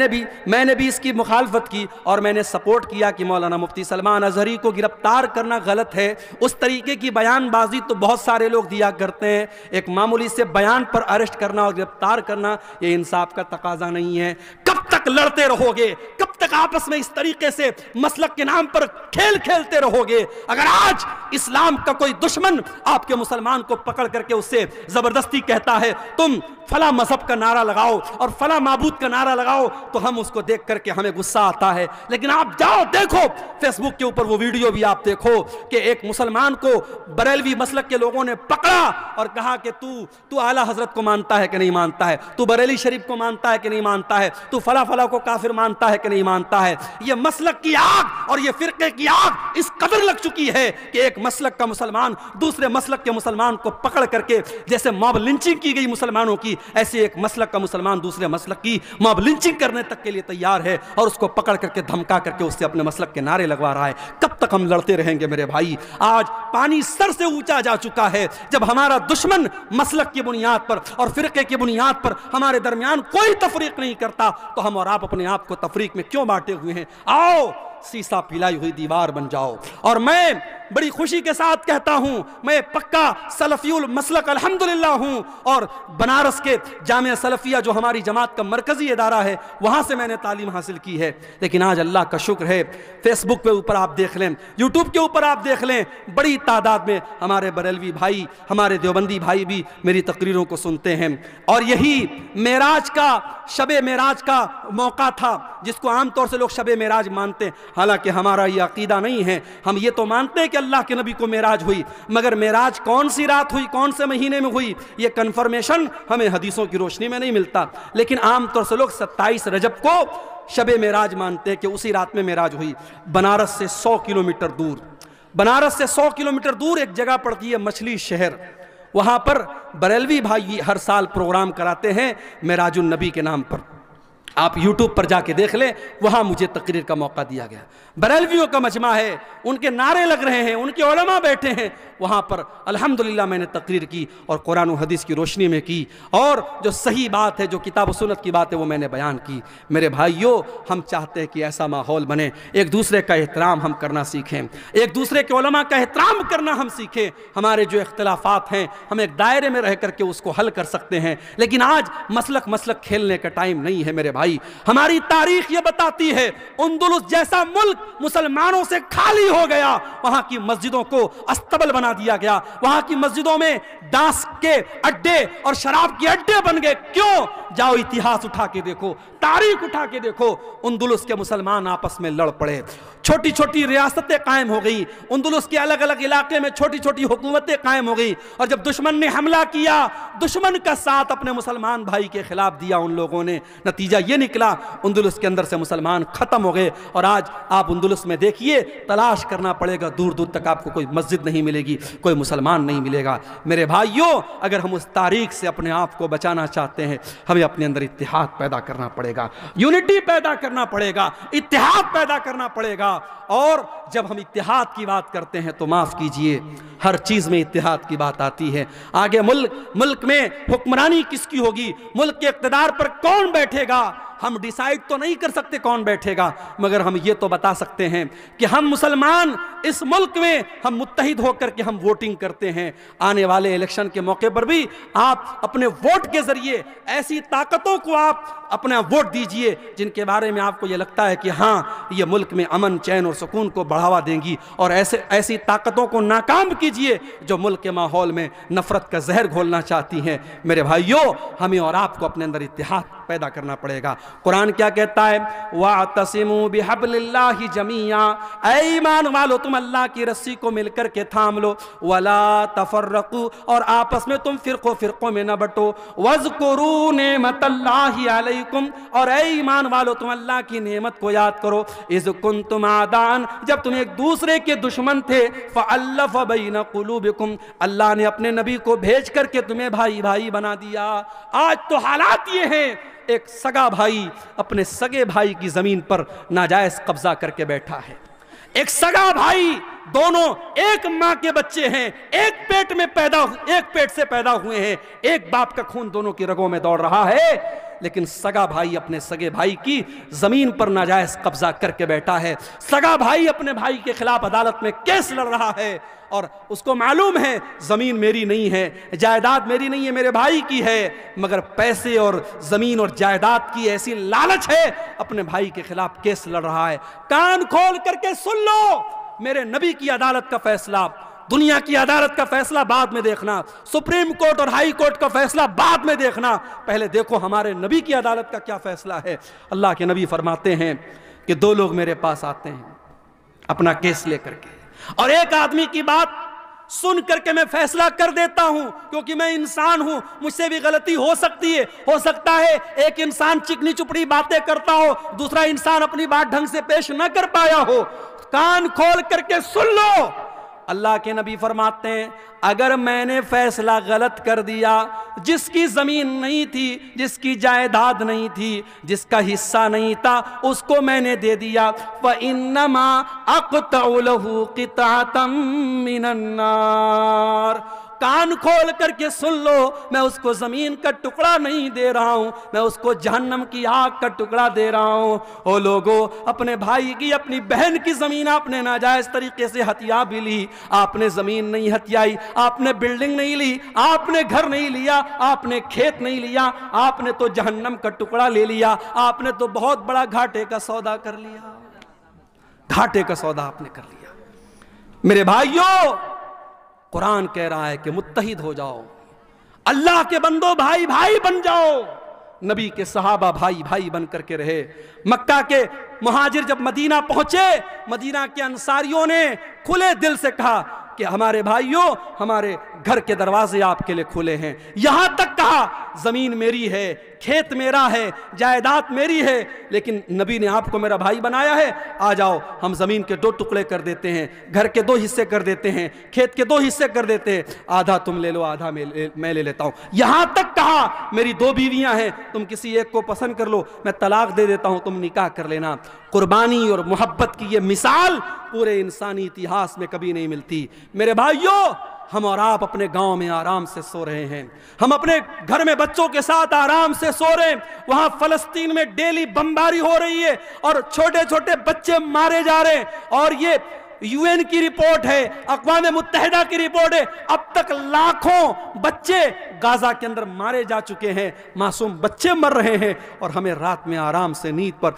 S1: نے بھی اس کی مخالفت کی اور میں نے سپورٹ کیا کہ مولانا مفتی سلمان اظہری کو گرفتار کرنا غلط ہے۔ اس طریقے کی بیان بازی تو بہت سارے لوگ دیا کرتے ہیں، ایک معمولی سے بیان پر اریسٹ کرنا اور گرفتار کرنا یہ انصاف کا تقاضا نہیں ہے۔ کب تک لڑتے رہو گے؟ کب تک آپس میں اس طریقے سے مسلک کے نام پر کھیل کھیلتے رہو گے؟ اگر آج اسلام کا کوئی دشمن آپ کے مسلمان کو پکڑ کر کے اس سے زبردستی کہتا ہے تم فلاں مذہب کا نعرہ لگاؤ اور فلاں معبود کا نعرہ لگاؤ، تو ہم اس کو دیکھ کر کے ہمیں غصہ آتا ہے، لیکن آپ جاؤ دیکھو فیس بک کے اوپر وہ ویڈیو بھی آپ دیکھو کہ ایک مسلمان کو بریلوی مسلک کے لوگوں نے پکڑا اور کہا کہ تو اعلیٰ حضرت کو مانتا ہے کہ نہیں مانتا ہے، تو بریلی شریف کو مانتا ہے کہ نہیں مانتا ہے، تو فلاں فلاں کو کافر مانتا ہے کہ نہیں مانتا ہے۔ یہ مسلک کی آگ اور یہ فرقے کی آگ اس قدر لگ چکی ہے کہ ایک مسلک کا مسلمان دوسرے مسلک کے مسلمان کو پکڑ کر کے، جیسے موب لنچنگ کی گئی مسلمانوں کی، ایسے ایک مسلک کا مسلمان دوسرے مسلک کی موب لنچنگ کرنے تک کے لیے تیار ہے، اور اس کو پکڑ کر کے دھمکا کر کے اس سے اپنے مسلک کے نعرے لگوا رہا ہے۔ کب تک ہم لڑتے رہیں گے میرے بھائی؟ آج پانی سر سے اونچا جا چکا ہے، جب ہمارا دشمن مسلک کی بنیاد پر اور فرقے کی بنیاد پر ہمارے درمیان کوئی تفریق نہیں کرتا تو ہم اور آپ اپنے آپ کو تفریق میں کیوں بانٹے ہوئے ہیں؟ آؤ سیسا پلائی ہوئی دیوار بن جاؤ۔ اور میں بڑی خوشی کے ساتھ کہتا ہوں، میں پکا سلفی المسلک الحمدللہ ہوں، اور بنارس کے جامعہ سلفیہ جو ہماری جماعت کا مرکزی ادارہ ہے وہاں سے میں نے تعلیم حاصل کی ہے۔ لیکن آج اللہ کا شکر ہے، فیس بک پہ اوپر آپ دیکھ لیں، یوٹیوب کے اوپر آپ دیکھ لیں، بڑی تعداد میں ہمارے بریلوی بھائی، ہمارے دیوبندی بھائی بھی میری تقریروں کو سنتے ہیں۔ اور یہی معراج کا، شب معراج کا موقع تھا، جس کو عام طور سے لوگ شب معراج مانتے ہیں، حالانکہ ہمارا یہ عقیدہ نہیں ہے۔ ہم یہ تو مانتے ہیں کہ اللہ کے نبی کو معراج ہوئی، مگر معراج کون سی رات ہوئی، کون سے مہینے میں ہوئی، یہ کنفرمیشن ہمیں حدیثوں کی روشنی میں نہیں ملتا۔ لیکن عام طور سے لوگ 27 رجب کو شب معراج مانتے ہیں کہ اسی رات میں معراج ہوئی۔ بنارس سے 100 کلومیٹر دور، بنارس سے 100 کلومیٹر دور ایک جگہ پڑتی ہے مچھلی شہر، وہاں پر بریلوی بھائی ہر سال پروگرام کراتے ہیں معراج النبی کے نام پر۔ آپ یوٹیوب پر جا کے دیکھ لیں، وہاں مجھے تقریر کا موقع دیا گیا۔ بریلویوں کا مجمع ہے، ان کے نعرے لگ رہے ہیں، ان کے علماء بیٹھے ہیں، وہاں پر الحمدللہ میں نے تقریر کی اور قرآن و حدیث کی روشنی میں کی، اور جو صحیح بات ہے، جو کتاب و سنت کی بات ہے، وہ میں نے بیان کی۔ میرے بھائیوں، ہم چاہتے ہیں کہ ایسا ماحول بنے، ایک دوسرے کا احترام ہم کرنا سیکھیں، ایک دوسرے کے علماء کا احترام کرنا ہم سیکھیں۔ ہمارے جو اختلافات ہیں ہم ایک دائرے میں رہ کر کے اس کو حل کر سکتے ہیں، لیکن آج مسلک کھیلنے کا ٹائم نہیں ہے میرے بھائی۔ ہماری تاریخ یہ بتاتی ہے، اندلس جیسا ملک مسلمانوں سے خالی ہو گیا، وہاں کی مسجدوں کو استبل بنا دیا گیا، وہاں کی مسجدوں میں ڈانس کے اڈے اور شراب کے اڈے بن گئے۔ کیوں؟ جاؤ اتہاس اٹھا کے دیکھو، تاریخ اٹھا کے دیکھو، اندلس کے مسلمان آپس میں لڑ پڑے، چھوٹی چھوٹی ریاستیں قائم ہو گئی، اندلس کے الگ الگ علاقے میں چھوٹی چھوٹی حکومتیں قائم ہو گئی، اور جب دشمن نے حملہ کیا، دشمن کا ساتھ اپنے مسلمان بھائی کے خلاف دیا ان لوگوں نے، نتیجہ یہ نکلا اندلس کے اندر سے مسلمان ختم ہو گئے۔ اور آج آپ اندلس میں دیکھیے، تلاش کرنا پڑے گا، دور دور تک آپ کو کوئی مسجد نہیں ملے گی، کوئی مسلمان نہیں ملے گا۔ میرے بھائیوں، اگر ہم اس تاریخ سے اپنے آپ کو بچانا چاہتے ہیں، ہمیں اپنے اندر اتحاد پیدا کرنا پڑے گا، یونٹی پیدا کرنا پڑے گا، اتحاد پیدا کرنا پڑے گا۔ اور جب ہم اتحاد کی بات کرتے ہیں تو معاف کیجئے، ہر چیز میں اتحاد کی بات آتی ہے۔ آگے ملک میں حکمرانی کس کی ہوگی، ملک کے اقتدار پر کون بیٹھے گا، ہم ڈیسائیڈ تو نہیں کر سکتے کون بیٹھے گا، مگر ہم یہ تو بتا سکتے ہیں کہ ہم مسلمان اس ملک میں ہم متحد ہو کر کے ہم ووٹنگ کرتے ہیں۔ آنے والے الیکشن کے موقع پر بھی آپ اپنے ووٹ کے ذریعے ایسی طاقتوں کو آپ اپنا ووٹ دیجئے جن کے بارے میں آپ کو یہ لگتا ہے کہ ہاں یہ ملک میں امن چین اور سکون کو بڑھاوا دیں گی، اور ایسی طاقتوں کو ناکام کیجئے جو ملک کے ماحول میں نفرت کا زہر گھولنا چاہتی ہیں۔ میرے بھائیوں، ہمیں اور آپ کو اپنے اندر اتحاد پیدا کرنا پڑے گا۔ قرآن کیا کہتا ہے؟ وَاعْتَصِمُوا بِحَبْلِ اللَّهِ جَمِيعًا، اے ایمان والو تم اللہ کی رسی کو مل کر کے تھام لو، وَلَا تَفَرَّقُوا، اور آپس میں تم فرقوں میں نہ بٹو، وَاذْكُرُوا نِعْمَتَ اللَّهِ عَلَيْكُمْ، اور اے ایمان والو تم اللہ کی نعمت کو یاد کرو، اِذْ كُنْتُمْ أَعْدَاءً، جب تم ایک دوسرے کے دشمن تھے، فَأَلَّفَ بَيْنَ قُلُوبِكُمْ، اللہ نے اپنے نبی کو بھیج کر کے تمہیں بھائی بھائی بنا دیا۔ آج تو حالات یہ ہیں، ایک سگا بھائی اپنے سگے بھائی کی زمین پر ناجائز قبضہ کر کے بیٹھا ہے، ایک سگا بھائی، دونوں ایک ماں کے بچے ہیں، ایک پیٹ سے پیدا ہوئے ہیں، ایک باپ کا خون دونوں کی رگوں میں دوڑ رہا ہے، لیکن سگا بھائی اپنے سگے بھائی کی زمین پر ناجائز قبضہ کر کے بیٹھا ہے، سگا بھائی اپنے بھائی کے خلاف عدالت میں کیس لڑ رہا ہے، اور اس کو معلوم ہے زمین میری نہیں ہے، جائیداد میری نہیں ہے، میرے بھائی کی ہے، مگر پیسے اور زمین اور جائیداد کی ایسی لالچ ہے، اپنے بھائی کے خلاف کیس لڑ رہا ہے۔ کان کھول کر کے سن لو، میرے نبی کی عدالت کا فیصلہ، دنیا کی عدالت کا فیصلہ بعد میں دیکھنا، سپریم کورٹ اور ہائی کورٹ کا فیصلہ بعد میں دیکھنا، پہلے دیکھو ہمارے نبی کی عدالت کا کیا فیصلہ ہے۔ اللہ کے نبی فرماتے ہیں کہ دو لوگ میرے پاس آتے ہیں اپنا کیس لے کر کے، اور ایک آدمی کی بات سن کر کے میں فیصلہ کر دیتا ہوں، کیونکہ میں انسان ہوں، مجھ سے بھی غلطی ہو سکتی ہے، ہو سکتا ہے ایک انسان چکنی چپڑی باتیں کرتا ہو، دوسرا انسان اپنی بات ڈھنگ سے پیش نہ کر پایا ہو، کان کھول کر کے سن لو۔ اللہ کے نبی فرماتے ہیں اگر میں نے فیصلہ غلط کر دیا، جس کی زمین نہیں تھی، جس کی جائیداد نہیں تھی، جس کا حصہ نہیں تھا، اس کو میں نے دے دیا، فَإِنَّمَا أَقْطَعُ لَهُ قِطْعَةً مِّنَ النَّارِ، کان کھول کر کے سن لو، میں اس کو زمین کا ٹکڑا نہیں دے رہا ہوں، میں اس کو جہنم کی آگ کا ٹکڑا دے رہا ہوں۔ او لوگو، اپنے بھائی کی، اپنی بہن کی زمین آپ نے ناجائز طریقے سے ہتھیا بھی لی۔ آپ نے زمین نہیں ہتھیائی، آپ نے بلڈنگ نہیں لی، آپ نے گھر نہیں لیا، آپ نے کھیت نہیں لیا، آپ نے تو جہنم کا ٹکڑا لے لیا، آپ نے تو بہت بڑا گھاٹے کا سودا کر لیا، گھاٹے کا سودا آپ نے کر لیا۔ میرے بھائیوں، قرآن کہہ رہا ہے کہ متحد ہو جاؤ، اللہ کے بندو بھائی بھائی بن جاؤ۔ نبی کے صحابہ بھائی بھائی بن کر کے رہے۔ مکہ کے مہاجر جب مدینہ پہنچے، مدینہ کے انصاریوں نے کھلے دل سے کہا کہ ہمارے بھائیوں، ہمارے گھر کے دروازے آپ کے لئے کھلے ہیں۔ یہاں تک کہا زمین میری ہے، کھیت میرا ہے، جائیداد میری ہے، لیکن نبی نے آپ کو میرا بھائی بنایا ہے، آ جاؤ ہم زمین کے 2 ٹکڑے کر دیتے ہیں، گھر کے 2 حصے کر دیتے ہیں، کھیت کے 2 حصے کر دیتے ہیں، آدھا تم لے لو آدھا میں لے لیتا ہوں۔ یہاں تک کہا میری 2 بیویاں ہیں، تم کسی ایک کو پسند کر لو، میں طلاق دے دیتا ہوں، تم نکاح کر لینا۔ قربانی اور محبت کی یہ مثال پورے انسانی اتہاس میں کبھی نہیں ملتی۔ میرے بھائیوں، ہم اور آپ اپنے گاؤں میں آرام سے سو رہے ہیں، ہم اپنے گھر میں بچوں کے ساتھ آرام سے سو رہے ہیں، وہاں فلسطین میں ڈیلی بمباری ہو رہی ہے اور چھوٹے چھوٹے بچے مارے جا رہے ہیں، اور یہ UN کی رپورٹ ہے، اقوام متحدہ کی رپورٹ ہے، اب تک لاکھوں بچے غازہ کے اندر مارے جا چکے ہیں، معصوم بچے مر رہے ہیں، اور ہمیں رات میں آرام سے نیند پر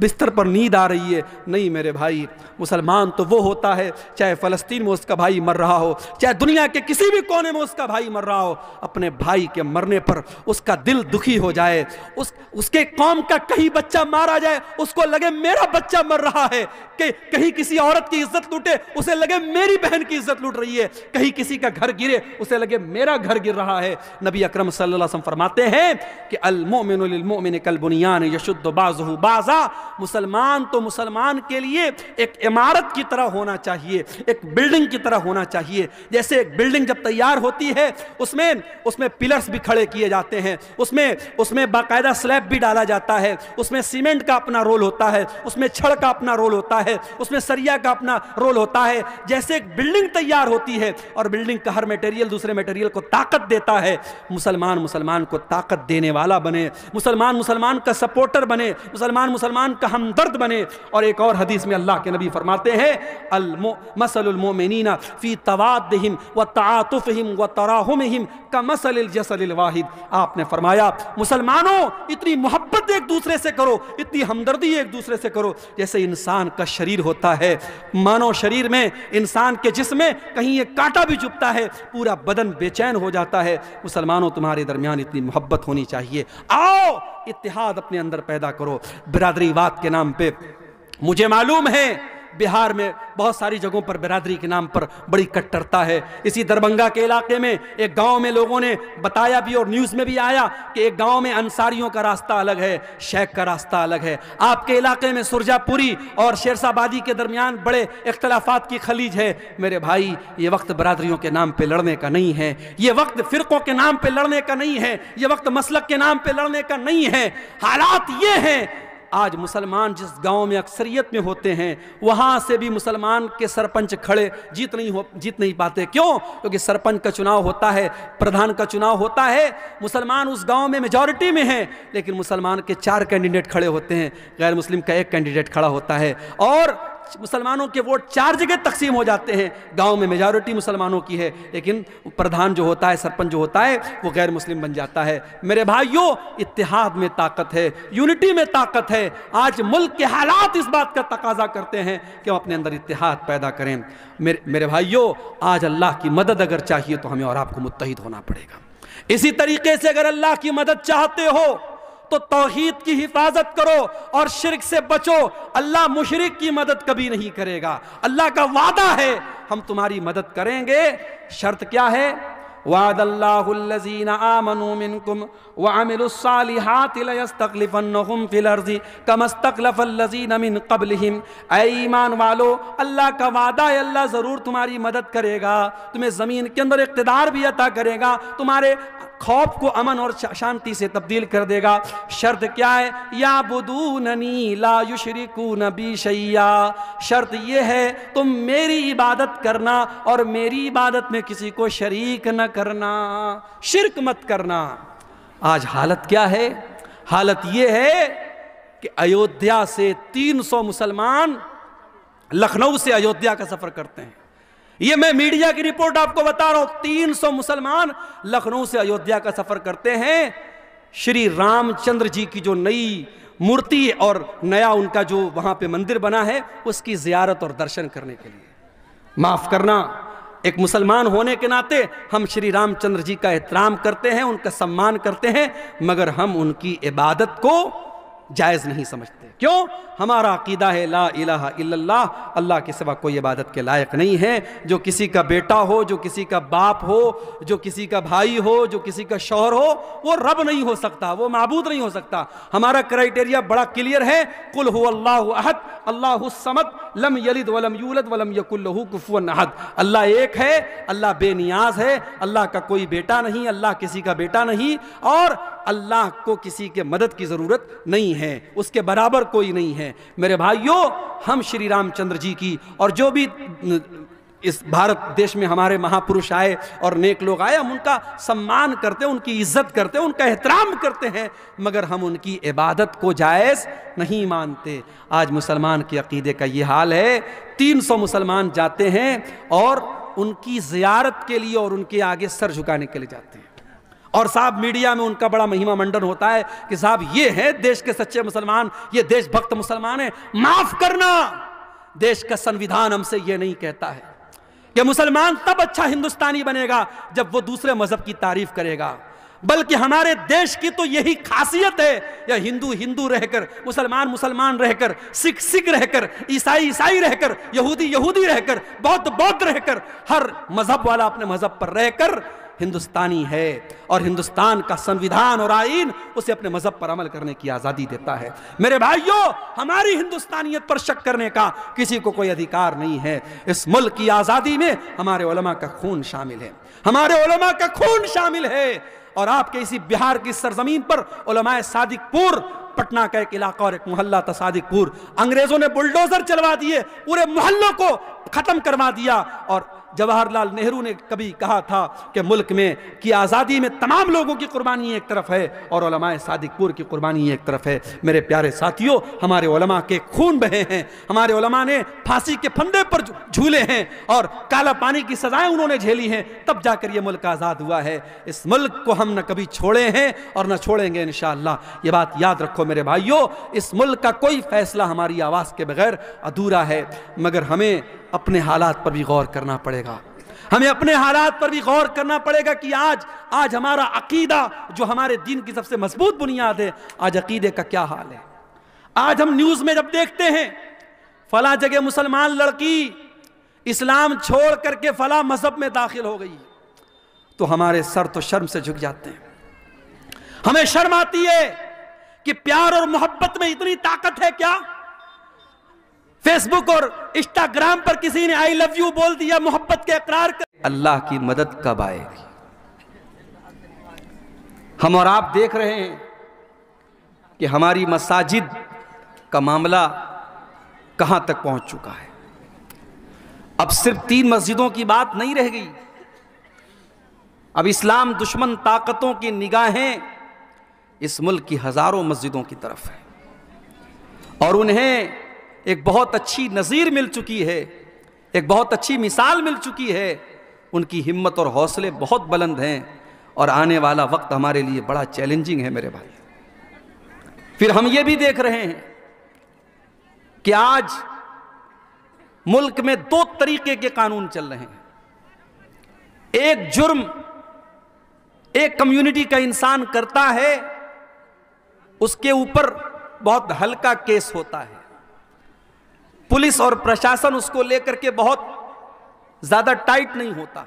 S1: بستر پر نیند آ رہی ہے۔ نہیں میرے بھائی، مسلمان تو وہ ہوتا ہے چاہے فلسطین میں اس کا بھائی مر رہا ہو، چاہے دنیا کے کسی بھی کونے میں اس کا بھائی مر رہا ہو، اپنے بھائی کے مرنے پر اس کا دل دکھی ہو جائے، اس کے قوم کا کہیں بچہ مارا جائے، اس کو لگے میرا بچہ مر رہا ہے، کہ کہیں کسی عورت کی عزت لوٹے اسے لگے میری بہن کی عزت لوٹ رہی ہے، کہیں کسی کا گھر گرے اسے لگے میرا گھر گر رہا ہے۔ نبی اکرم صلی اللہ علیہ وسلم فرماتے ہیں کہ المؤمن للمؤمن کالبنیان یشد بعضہ بعضا، مسلمان تو مسلمان کے لیے ایک عمارت کی طرح ہونا چاہیے، ایک بلڈنگ کی طرح ہونا چاہیے۔ جیسے ایک بلڈنگ جب تیار ہوتی ہے اس میں پلرز بھی کھڑے کیے جاتے ہیں، اس میں باقاعدہ سلیب بھی ڈالا جاتا ہے، اس میں سیمنٹ کا اپنا رول ہوتا ہے، اس میں چھڑ کا اپنا رول ہوتا ہے، اس میں سریا کا اپنا رول ہوتا ہے۔ جیسے ایک بلڈنگ تیار ہوتی ہے اور بلڈنگ کا ہر میٹیریل دوسرے میٹیریل کو طاقت دیتا ہے، مسلمان کو طاقت دینے والا بنے، مسلمان کا سپورٹر بنے، مسلمان کا ہمدرد بنے۔ اور ایک اور حدیث میں اللہ کے نبی فرماتے ہیں مثل المؤمنین فی توادہم وتعاطفہم وتراحمہم کمثل الجسد الواحد۔ آپ نے فرمایا مسلمانوں اتنی محبت ایک دوسرے سے کرو، اتنی ہمدردی ایک دوسرے سے کرو جیسے انسان کا شریر ہوتا ہے، مانو شریر میں انسان کے جسم میں کہیں ایک کانٹا بھی چبھتا ہے پورا بدن بے چین ہو جاتا ہے۔ مسلمانوں تمہارے درمیان اتنی محبت ہونی چاہیے، آؤ اتحاد اپنے اندر پیدا کرو۔ برادری واد کے نام پہ مجھے معلوم ہے بہار میں بہت ساری جگہوں پر برادری کے نام پر بڑی کٹرتا ہے۔ اسی دربھنگا کے علاقے میں ایک گاؤں میں لوگوں نے بتایا بھی اور نیوز میں بھی آیا کہ ایک گاؤں میں انصاریوں کا راستہ الگ ہے، شیخ کا راستہ الگ ہے۔ آپ کے علاقے میں سرجا پوری اور شیرسا بادی کے درمیان بڑے اختلافات کی خلیج ہے۔ میرے بھائی، یہ وقت برادریوں کے نام پہ لڑنے کا نہیں ہے، یہ وقت فرقوں کے نام پہ لڑنے کا نہیں ہے، یہ وقت مسلک کے نام پہ لڑنے کا نہیں ہے۔ حالات یہ ہیں آج مسلمان جس گاؤں میں اکثریت میں ہوتے ہیں وہاں سے بھی مسلمان کے سرپنچ کھڑے جیت نہیں پاتے۔ کیوں؟ کیونکہ سرپنچ کا چناؤ ہوتا ہے، پردھان کا چناؤ ہوتا ہے، مسلمان اس گاؤں میں میجورٹی میں ہیں، لیکن مسلمان کے 4 کینڈیڈیٹ کھڑے ہوتے ہیں، غیر مسلم کا 1 کینڈیڈیٹ کھڑا ہوتا ہے، اور مسلمانوں کے ووٹ 4 جگہ تقسیم ہو جاتے ہیں۔ گاؤں میں میجورٹی مسلمانوں کی ہے، لیکن پردھان جو ہوتا ہے، سرپنچ جو ہوتا ہے، وہ غیر مسلم بن جاتا ہے۔ میرے بھائیوں، اتحاد میں طاقت ہے، یونٹی میں طاقت ہے۔ آج ملک کے حالات اس بات کا تقاضا کرتے ہیں کہ ہم اپنے اندر اتحاد پیدا کریں۔ میرے بھائیوں، آج اللہ کی مدد اگر چاہیے تو ہمیں اور آپ کو متحد ہونا پڑے گا۔ اسی طریقے سے اگر اللہ کی مدد چاہتے ہو تو توحید کی حفاظت کرو اور شرک سے بچو۔ اللہ مشرک کی مدد کبھی نہیں کرے گا، اللہ کا وعدہ ہے ہم تمہاری مدد کریں گے۔ شرط کیا ہے؟ وعد اللہ الذین آمنوا منکم وعملوا الصالحات لیستخلفنہم فی الارض کما استخلف الذین من قبلہم۔ اے ایمان والو، اللہ کا وعدہ ہے اللہ ضرور تمہاری مدد کرے گا، تمہیں زمین کے اندر اقتدار بھی عطا کرے گا، تمہارے خوف کو امن اور شانتی سے تبدیل کر دے گا۔ شرط کیا ہے؟ یعبدوننی لا یشرکون بی شیئا، شرط یہ ہے تم میری عبادت کرنا اور میری عبادت میں کسی کو شریک نہ کرنا، شرک مت کرنا۔ آج حالت کیا ہے؟ حالت یہ ہے کہ ایودھیا سے 300 مسلمان لکھنؤ سے ایودھیا کا سفر کرتے ہیں۔ یہ میں میڈیا کی رپورٹ آپ کو بتا رہا ہوں، 300 مسلمان لکھنؤ سے ایودھیا کا سفر کرتے ہیں شری رام چندر جی کی جو نئی مورتی اور نیا ان کا جو وہاں پہ مندر بنا ہے اس کی زیارت اور درشن کرنے کے لیے۔ معاف کرنا، ایک مسلمان ہونے کے ناطے ہم شری رام چندر جی کا احترام کرتے ہیں، ان کا سمان کرتے ہیں، مگر ہم ان کی عبادت کو جائز نہیں سمجھتے۔ کیوں؟ ہمارا عقیدہ ہے لا الہ الا اللہ، اللہ کے سوا کوئی عبادت کے لائق نہیں ہے۔ جو کسی کا بیٹا ہو، جو کسی کا باپ ہو، جو کسی کا بھائی ہو، جو کسی کا شوہر ہو، وہ رب نہیں ہو سکتا، وہ معبود نہیں ہو سکتا۔ ہمارا کرائٹیریا بڑا کلیئر ہے، قل هو اللہ احد اللہ الصمد لم یلد ولم یولد ولم یکن لہ کفوا احد۔ اللہ ایک ہے، اللہ بے نیاز ہے، اللہ کا کوئی بیٹا نہیں، اللہ کسی کا بیٹا نہیں، اور اللہ کو کسی کے مدد کی ضرورت نہیں ہے، اس کے برابر کوئی نہیں ہے۔ میرے بھائیوں، ہم شری رام چندر جی کی اور جو بھی اس بھارت دیش میں ہمارے مہاپروش آئے اور نیک لوگ آئے، ہم ان کا سمان کرتے ہیں، ان کی عزت کرتے ہیں، ان کا احترام کرتے ہیں، مگر ہم ان کی عبادت کو جائز نہیں مانتے۔ آج مسلمان کے عقیدے کا یہ حال ہے، 300 مسلمان جاتے ہیں اور ان کی زیارت کے لیے اور ان کے آگے سر جھکانے کے لیے جاتے ہیں، اور صاحب میڈیا میں ان کا بڑا مہمہ منڈن ہوتا ہے کہ صاحب یہ ہے دیش کے سچے مسلمان، یہ دیش بھکت مسلمان ہیں۔ معاف کرنا، دیش کا سنویدھان ہم سے یہ نہیں کہتا ہے کہ مسلمان تب اچھا ہندوستانی بنے گا جب وہ دوسرے مذہب کی تعریف کرے گا، بلکہ ہمارے دیش کی تو یہی خاصیت ہے، یا ہندو ہندو رہ کر، مسلمان مسلمان رہ کر، سکھ سکھ رہ کر، عیسائی عیسائی رہ کر، یہودی یہودی رہ کر، بودھ بودھ رہ کر، ہر مذہب والا اپنے مذہب پر رہ کر ہندوستانی ہے، اور ہندوستان کا سنویدھان اور آئین اسے اپنے مذہب پر عمل کرنے کی آزادی دیتا ہے۔ میرے بھائیوں، ہماری ہندوستانیت پر شک کرنے کا کسی کو کوئی ادھیکار نہیں ہے۔ اس ملک کی آزادی میں ہمارے علماء کا خون شامل ہے، ہمارے علماء کا خون شامل ہے، اور آپ کے اسی بہار کی سرزمین پر علماء صادق پور، پٹنہ کا ایک علاقہ اور ایک محلہ تھا صادق پور، انگریزوں نے بلڈوزر چلوا دیے، پورے محلوں کو ختم کروا دیا، اور جواہر لال نہرو نے کبھی کہا تھا کہ ملک میں کی آزادی میں تمام لوگوں کی قربانی ایک طرف ہے اور علماء صادق پور کی قربانی ایک طرف ہے۔ میرے پیارے ساتھیوں، ہمارے علماء کے خون بہے ہیں، ہمارے علماء نے پھانسی کے پھندے پر جھولے ہیں اور کالا پانی کی سزائیں انہوں نے جھیلی ہیں، تب جا کر یہ ملک آزاد ہوا ہے۔ اس ملک کو ہم نہ کبھی چھوڑے ہیں اور نہ چھوڑیں گے انشاءاللہ۔ یہ بات یاد رکھو میرے بھائیوں، اس ملک کا کوئی فیصلہ ہماری آواز کے بغیر ادھورا ہے، مگر ہمیں اپنے حالات پر بھی غور کرنا پڑے گا، ہمیں اپنے حالات پر بھی غور کرنا پڑے گا کہ آج ہمارا عقیدہ جو ہمارے دین کی سب سے مضبوط بنیاد ہے، آج عقیدے کا کیا حال ہے۔ آج ہم نیوز میں جب دیکھتے ہیں فلاں جگہ مسلمان لڑکی اسلام چھوڑ کر کے فلاں مذہب میں داخل ہو گئی، تو ہمارے سر تو شرم سے جھک جاتے ہیں، ہمیں شرم آتی ہے کہ پیار اور محبت میں اتنی طاقت ہے کیا؟ فیس بک اور انسٹاگرام پر کسی نے آئی لو یو بول دیا، محبت کے اقرار کر، اللہ کی مدد کب آئے گی؟ ہم اور آپ دیکھ رہے ہیں کہ ہماری مساجد کا معاملہ کہاں تک پہنچ چکا ہے۔ اب صرف 3 مسجدوں کی بات نہیں رہ گئی، اب اسلام دشمن طاقتوں کی نگاہیں اس ملک کی ہزاروں مسجدوں کی طرف ہے، اور انہیں ایک بہت اچھی نظیر مل چکی ہے، ایک بہت اچھی مثال مل چکی ہے، ان کی ہمت اور حوصلے بہت بلند ہیں، اور آنے والا وقت ہمارے لیے بڑا چیلنجنگ ہے میرے بھائی۔ پھر ہم یہ بھی دیکھ رہے ہیں کہ آج ملک میں 2 طریقے کے قانون چل رہے ہیں۔ ایک جرم ایک کمیونٹی کا انسان کرتا ہے، اس کے اوپر بہت ہلکا کیس ہوتا ہے، پولیس اور پرشاسن اس کو لے کر کے بہت زیادہ ٹائٹ نہیں ہوتا۔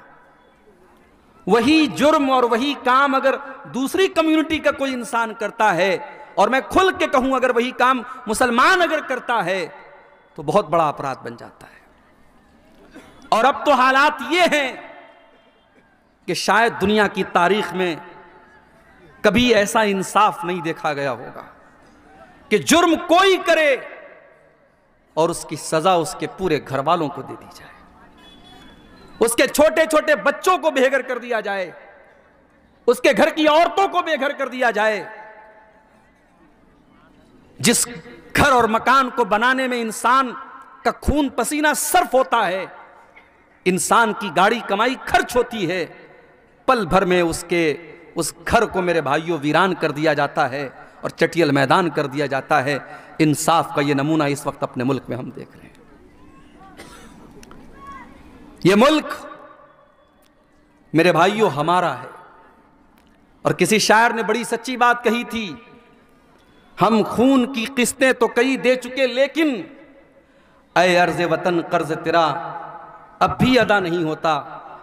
S1: وہی جرم اور وہی کام اگر دوسری کمیونٹی کا کوئی انسان کرتا ہے، اور میں کھل کے کہوں اگر وہی کام مسلمان اگر کرتا ہے، تو بہت بڑا اپرادھ بن جاتا ہے۔ اور اب تو حالات یہ ہیں کہ شاید دنیا کی تاریخ میں کبھی ایسا انصاف نہیں دیکھا گیا ہوگا کہ جرم کوئی کرے اور اس کی سزا اس کے پورے گھر والوں کو دے دی جائے، اس کے چھوٹے چھوٹے بچوں کو بے گھر کر دیا جائے، اس کے گھر کی عورتوں کو بے گھر کر دیا جائے۔ جس گھر اور مکان کو بنانے میں انسان کا خون پسینہ صرف ہوتا ہے، انسان کی گاڑی کمائی خرچ ہوتی ہے، پل بھر میں اس گھر کو میرے بھائیوں ویران کر دیا جاتا ہے اور چٹیل میدان کر دیا جاتا ہے۔ انصاف کا یہ نمونہ اس وقت اپنے ملک میں ہم دیکھ رہے ہیں۔ یہ ملک میرے بھائیوں ہمارا ہے، اور کسی شاعر نے بڑی سچی بات کہی تھی، ہم خون کی قسطیں تو کئی دے چکے، لیکن اے عرض وطن قرض تیرا اب بھی ادا نہیں ہوتا،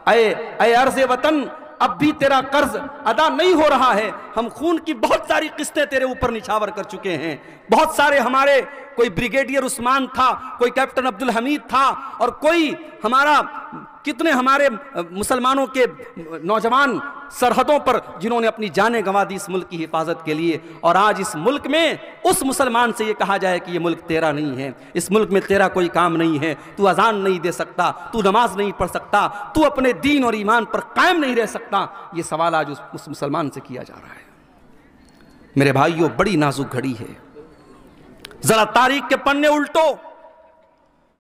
S1: اے عرض وطن اب بھی تیرا قرض ادا نہیں ہو رہا ہے۔ ہم خون کی بہت ساری قسطیں تیرے اوپر نچھاور کر چکے ہیں، بہت سارے ہمارے، کوئی بریگیڈیئر عثمان تھا، کوئی کیپٹن عبدالحمید تھا، اور کوئی ہمارا، کتنے ہمارے مسلمانوں کے نوجوان سرحدوں پر جنہوں نے اپنی جانیں گنوا دی اس ملک کی حفاظت کے لیے، اور آج اس ملک میں اس مسلمان سے یہ کہا جائے کہ یہ ملک تیرا نہیں ہے، اس ملک میں تیرا کوئی کام نہیں ہے، تو اذان نہیں دے سکتا، تو نماز نہیں پڑھ سکتا، تو اپنے دین اور ایمان پر قائم نہیں رہ سکتا، یہ سوال آج اس مسلمان سے کیا جا رہا ہے۔ میرے بھائیوں، بڑی نازک گھڑی ہے، ذرا تاریخ کے پنے الٹو،